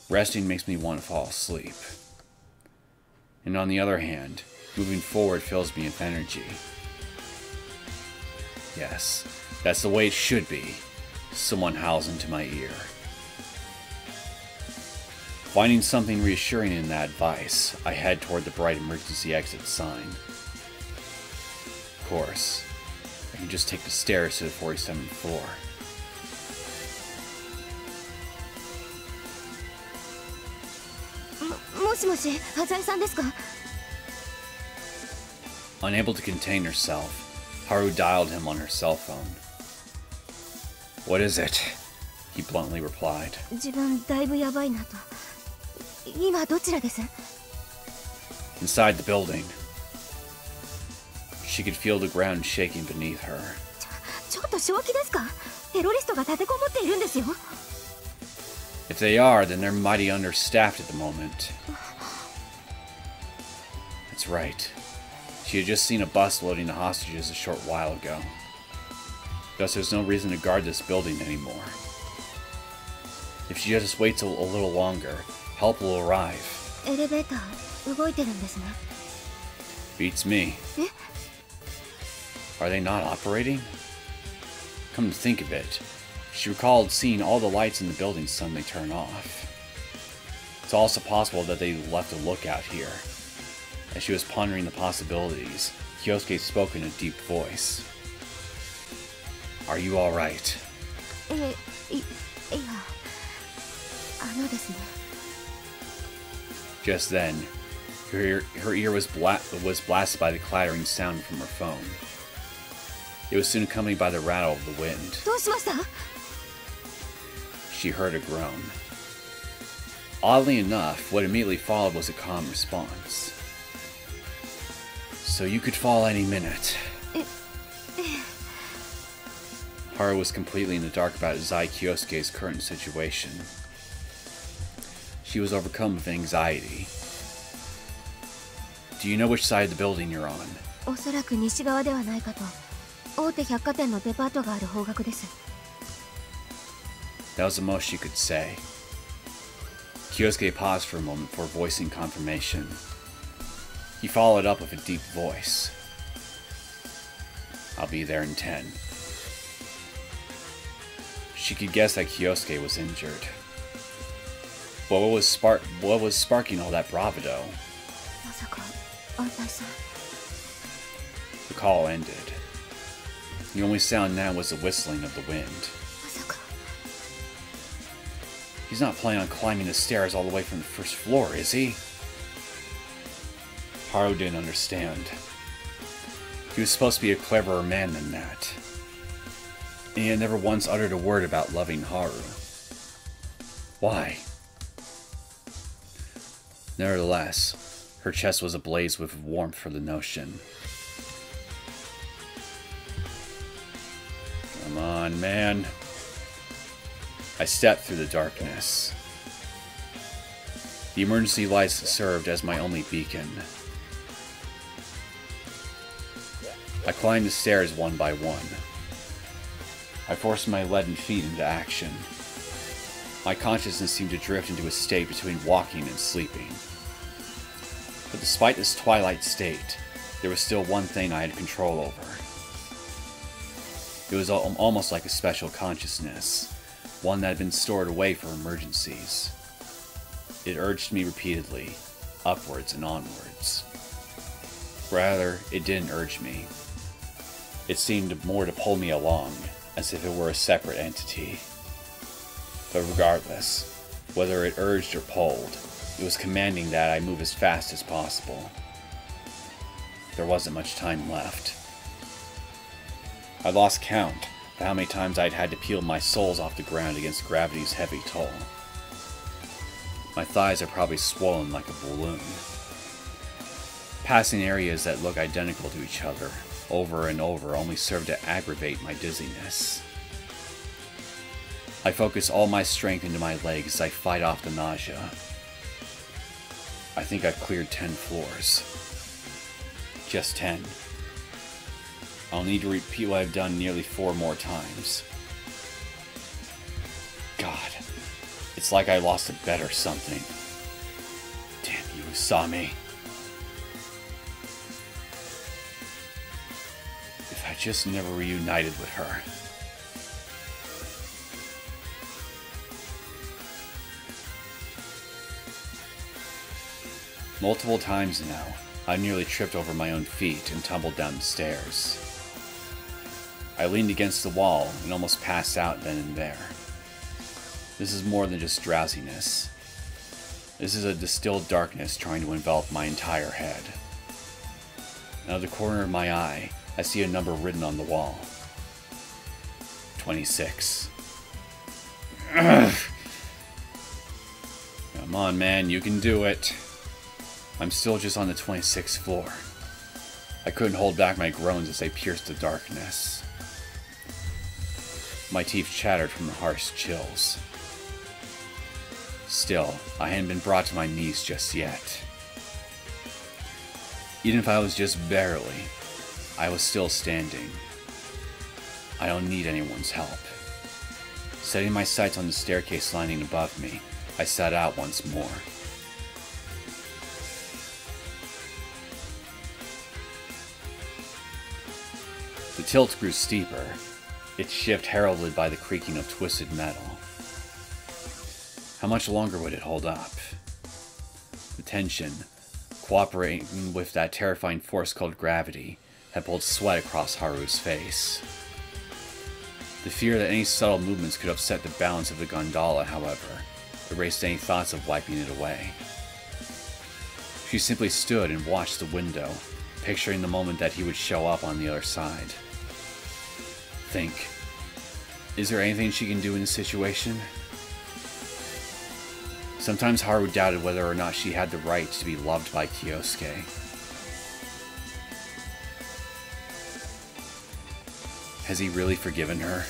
Resting makes me want to fall asleep. And on the other hand, moving forward fills me with energy. Yes, that's the way it should be. Someone howls into my ear. Finding something reassuring in that advice, I head toward the bright emergency exit sign. Of course, I can just take the stairs to the 47th floor. しもし、浅井さんですか? Unable to contain herself, Haru dialed him on her cell phone. What is it? He bluntly replied. 自分だいぶやばいなと。今どちらです? Inside the building. She could feel the ground shaking beneath her. ちょっと正気ですか? テロリストが立てこもっているんですよ。 If they are, then they're mighty understaffed at the moment. That's right. She had just seen a bus loading the hostages a short while ago. Thus, there's no reason to guard this building anymore. If she just waits a little longer, help will arrive. エレベーター動いてるんですね。 Beats me. Are they not operating? Come to think of it, she recalled seeing all the lights in the building suddenly turn off. It's also possible that they left a lookout here. As she was pondering the possibilities, Kyosuke spoke in a deep voice. Are you alright? いや、ですね。 Just then, her ear was blasted by the clattering sound from her phone. It was soon accompanied by the rattle of the wind. どうしました? She heard a groan. Oddly enough, what immediately followed was a calm response. So you could fall any minute. Haru was completely in the dark about Zai Kyosuke's current situation. She was overcome with anxiety. Do you know which side of the building you're on? おそらく西側ではないかと。大手百貨店のデパートがある方角です。 That was the most she could say. Kyosuke paused for a moment before voicing confirmation. He followed up with a deep voice. I'll be there in 10. She could guess that Kyosuke was injured. But what was sparking all that bravado? まさか、安西さん。 The call ended. The only sound now was the whistling of the wind. まさか。 He's not planning on climbing the stairs all the way from the first floor, is he? Haru didn't understand. He was supposed to be a cleverer man than that. And he had never once uttered a word about loving Haru. Why? Nevertheless, her chest was ablaze with warmth for the notion. Come on, man. I stepped through the darkness. The emergency lights served as my only beacon. I climbed the stairs one by one. I forced my leaden feet into action. My consciousness seemed to drift into a state between walking and sleeping. But despite this twilight state, there was still one thing I had control over. It was almost like a special consciousness, one that had been stored away for emergencies. It urged me repeatedly, upwards and onwards. Rather, it didn't urge me. It seemed more to pull me along, as if it were a separate entity. But regardless, whether it urged or pulled, it was commanding that I move as fast as possible. There wasn't much time left. I lost count of how many times I'd had to peel my soles off the ground against gravity's heavy toll. My thighs are probably swollen like a balloon. Passing areas that look identical to each other over and over only serve to aggravate my dizziness. I focus all my strength into my legs as I fight off the nausea. I think I've cleared 10 floors. Just 10. I'll need to repeat what I've done nearly 4 more times. God, it's like I lost a bet or something. Damn you, Usami. If I just never reunited with her. Multiple times now, I nearly tripped over my own feet and tumbled down the stairs. I leaned against the wall and almost passed out then and there. This is more than just drowsiness. This is a distilled darkness trying to envelop my entire head. Out of the corner of my eye, I see a number written on the wall. 26. Ugh. Come on, man, you can do it. I'm still just on the 26th floor. I couldn't hold back my groans as they pierced the darkness. My teeth chattered from the harsh chills. Still, I hadn't been brought to my knees just yet. Even if I was just barely, I was still standing. I don't need anyone's help. Setting my sights on the staircase lining above me, I set out once more. The tilt grew steeper, its shift heralded by the creaking of twisted metal. How much longer would it hold up? The tension, cooperating with that terrifying force called gravity, had pulled sweat across Haru's face. The fear that any subtle movements could upset the balance of the gondola, however, erased any thoughts of wiping it away. She simply stood and watched the window, picturing the moment that he would show up on the other side. Think, is there anything she can do in this situation? Sometimes Haru doubted whether or not she had the right to be loved by Kyosuke. Has he really forgiven her?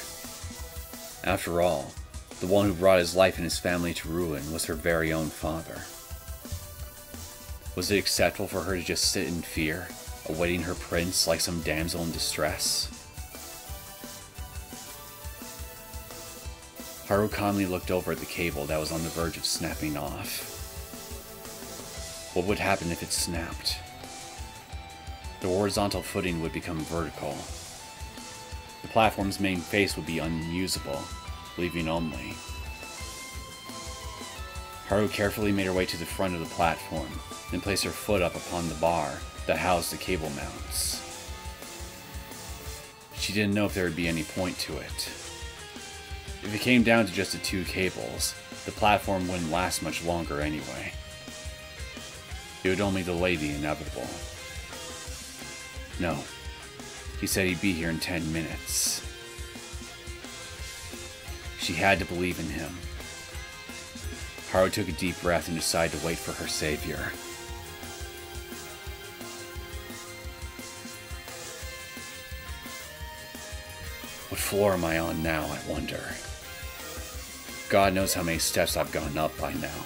After all, the one who brought his life and his family to ruin was her very own father. Was it acceptable for her to just sit in fear, awaiting her prince like some damsel in distress? Haru calmly looked over at the cable that was on the verge of snapping off. What would happen if it snapped? The horizontal footing would become vertical. The platform's main face would be unusable, leaving only. Haru carefully made her way to the front of the platform, then placed her foot up upon the bar that housed the cable mounts. She didn't know if there would be any point to it. If it came down to just the two cables, the platform wouldn't last much longer anyway. It would only delay the inevitable. No. He said he'd be here in 10 minutes. She had to believe in him. Haru took a deep breath and decided to wait for her savior. What floor am I on now, I wonder? God knows how many steps I've gone up by now.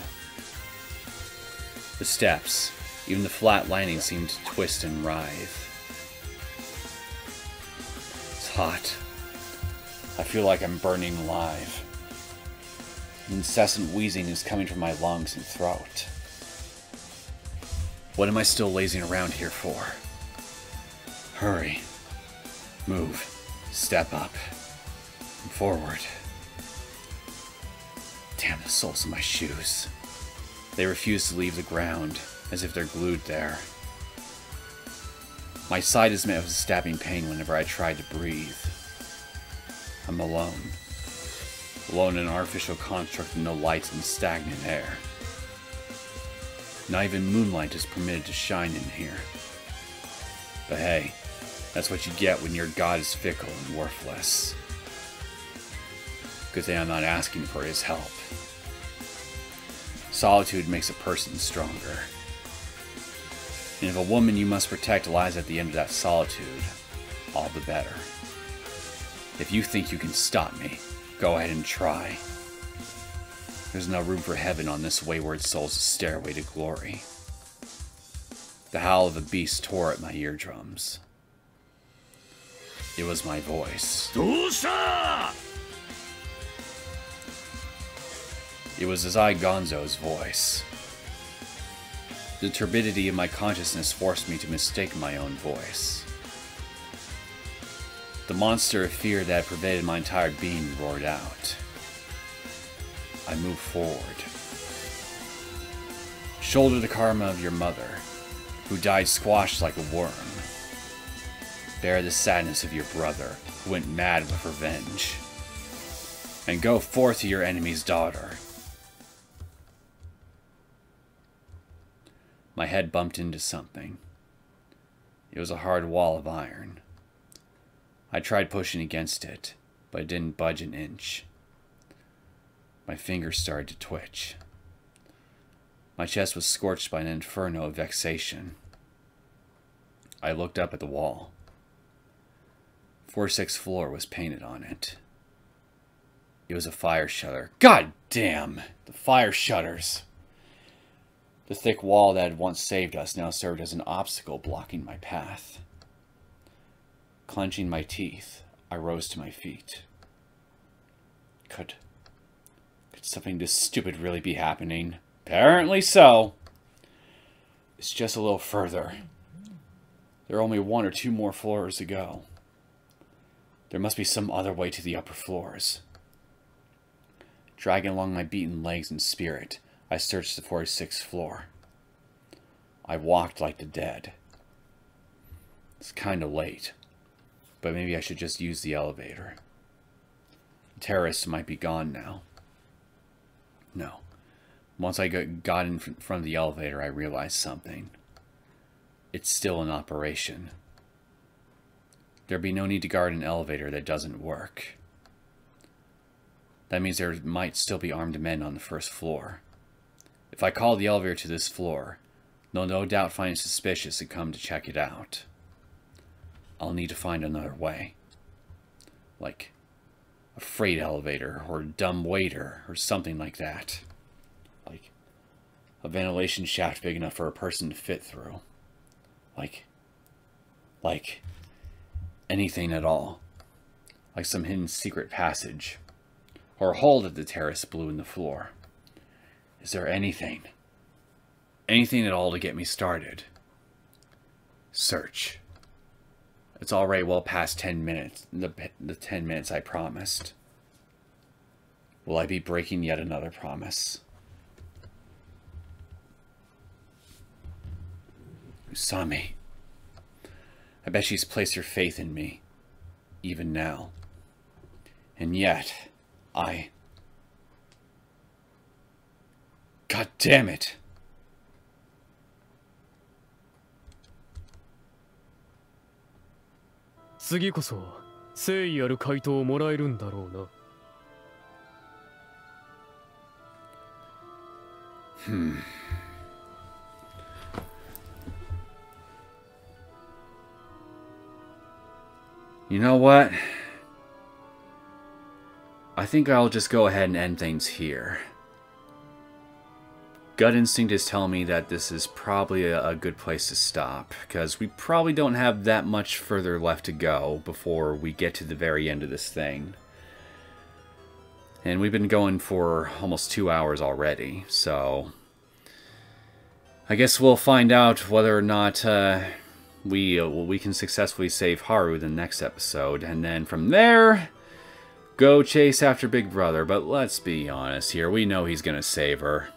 The steps, even the flat landing, seemed to twist and writhe. It's hot. I feel like I'm burning alive. An incessant wheezing is coming from my lungs and throat. What am I still lazing around here for? Hurry. Move. Step up. And forward. Damn the soles of my shoes. They refuse to leave the ground, as if they're glued there. My side is met with stabbing pain whenever I try to breathe. I'm alone. Alone in an artificial construct with no lights and stagnant air. Not even moonlight is permitted to shine in here. But hey, that's what you get when your god is fickle and worthless. Good thing I'm not asking for his help. Solitude makes a person stronger. And if a woman you must protect lies at the end of that solitude, all the better. If you think you can stop me, go ahead and try. There's no room for heaven on this wayward soul's stairway to glory. The howl of a beast tore at my eardrums. It was my voice. It was Azai Gonzo's voice. The turbidity of my consciousness forced me to mistake my own voice. The monster of fear that had pervaded my entire being roared out. I moved forward. Shoulder the karma of your mother, who died squashed like a worm. Bear the sadness of your brother, who went mad with revenge. And go forth to your enemy's daughter. My head bumped into something. It was a hard wall of iron. I tried pushing against it, but it didn't budge an inch. My fingers started to twitch. My chest was scorched by an inferno of vexation. I looked up at the wall. 46th floor was painted on it. It was a fire shutter. God damn! The fire shutters! The thick wall that had once saved us now served as an obstacle blocking my path. Clenching my teeth, I rose to my feet. Could something this stupid really be happening? Apparently so. It's just a little further. There are only 1 or 2 more floors to go. There must be some other way to the upper floors. Dragging along my beaten legs and spirit, I searched the 46th floor. I walked like the dead. It's kinda late, but maybe I should just use the elevator. The terrorists might be gone now. No. Once I got in front of the elevator, I realized something. It's still in operation. There'd be no need to guard an elevator that doesn't work. That means there might still be armed men on the first floor. If I call the elevator to this floor, they'll no doubt find it suspicious and come to check it out. I'll need to find another way. Like a freight elevator or a dumb waiter or something like that. Like a ventilation shaft big enough for a person to fit through. Like anything at all. Like some hidden secret passage. Or a hole that the terrorists blew in the floor. Is there anything at all to get me started? Search. It's already well past 10 minutes, the 10 minutes I promised. Will I be breaking yet another promise? Usami. I bet she's placed her faith in me, even now. And yet, God damn it!「次こそ誠意ある回答をもらえるんだろうな」You know what? I think I'll just go ahead and end things here. Gut instinct is telling me that this is probably a good place to stop, because we probably don't have that much further left to go before we get to the very end of this thing. And we've been going for almost 2 hours already, so I guess we'll find out whether or not we can successfully save Haru in the next episode, and then from there, go chase after Big Brother. But let's be honest here, we know he's gonna save her.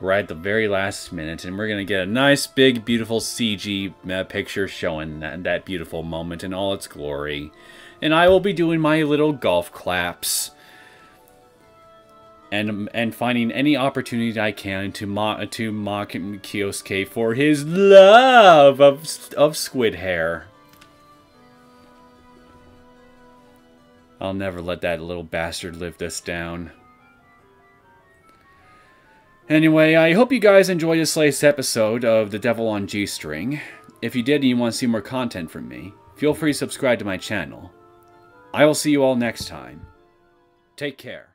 We're at the very last minute, and we're gonna get a nice, big, beautiful CG picture showing that beautiful moment in all its glory. And I will be doing my little golf claps. And finding any opportunity I can to mock Kyosuke for his love of squid hair. I'll never let that little bastard live this down. Anyway, I hope you guys enjoyed this latest episode of The Devil on G-String. If you did and you want to see more content from me, feel free to subscribe to my channel. I will see you all next time. Take care.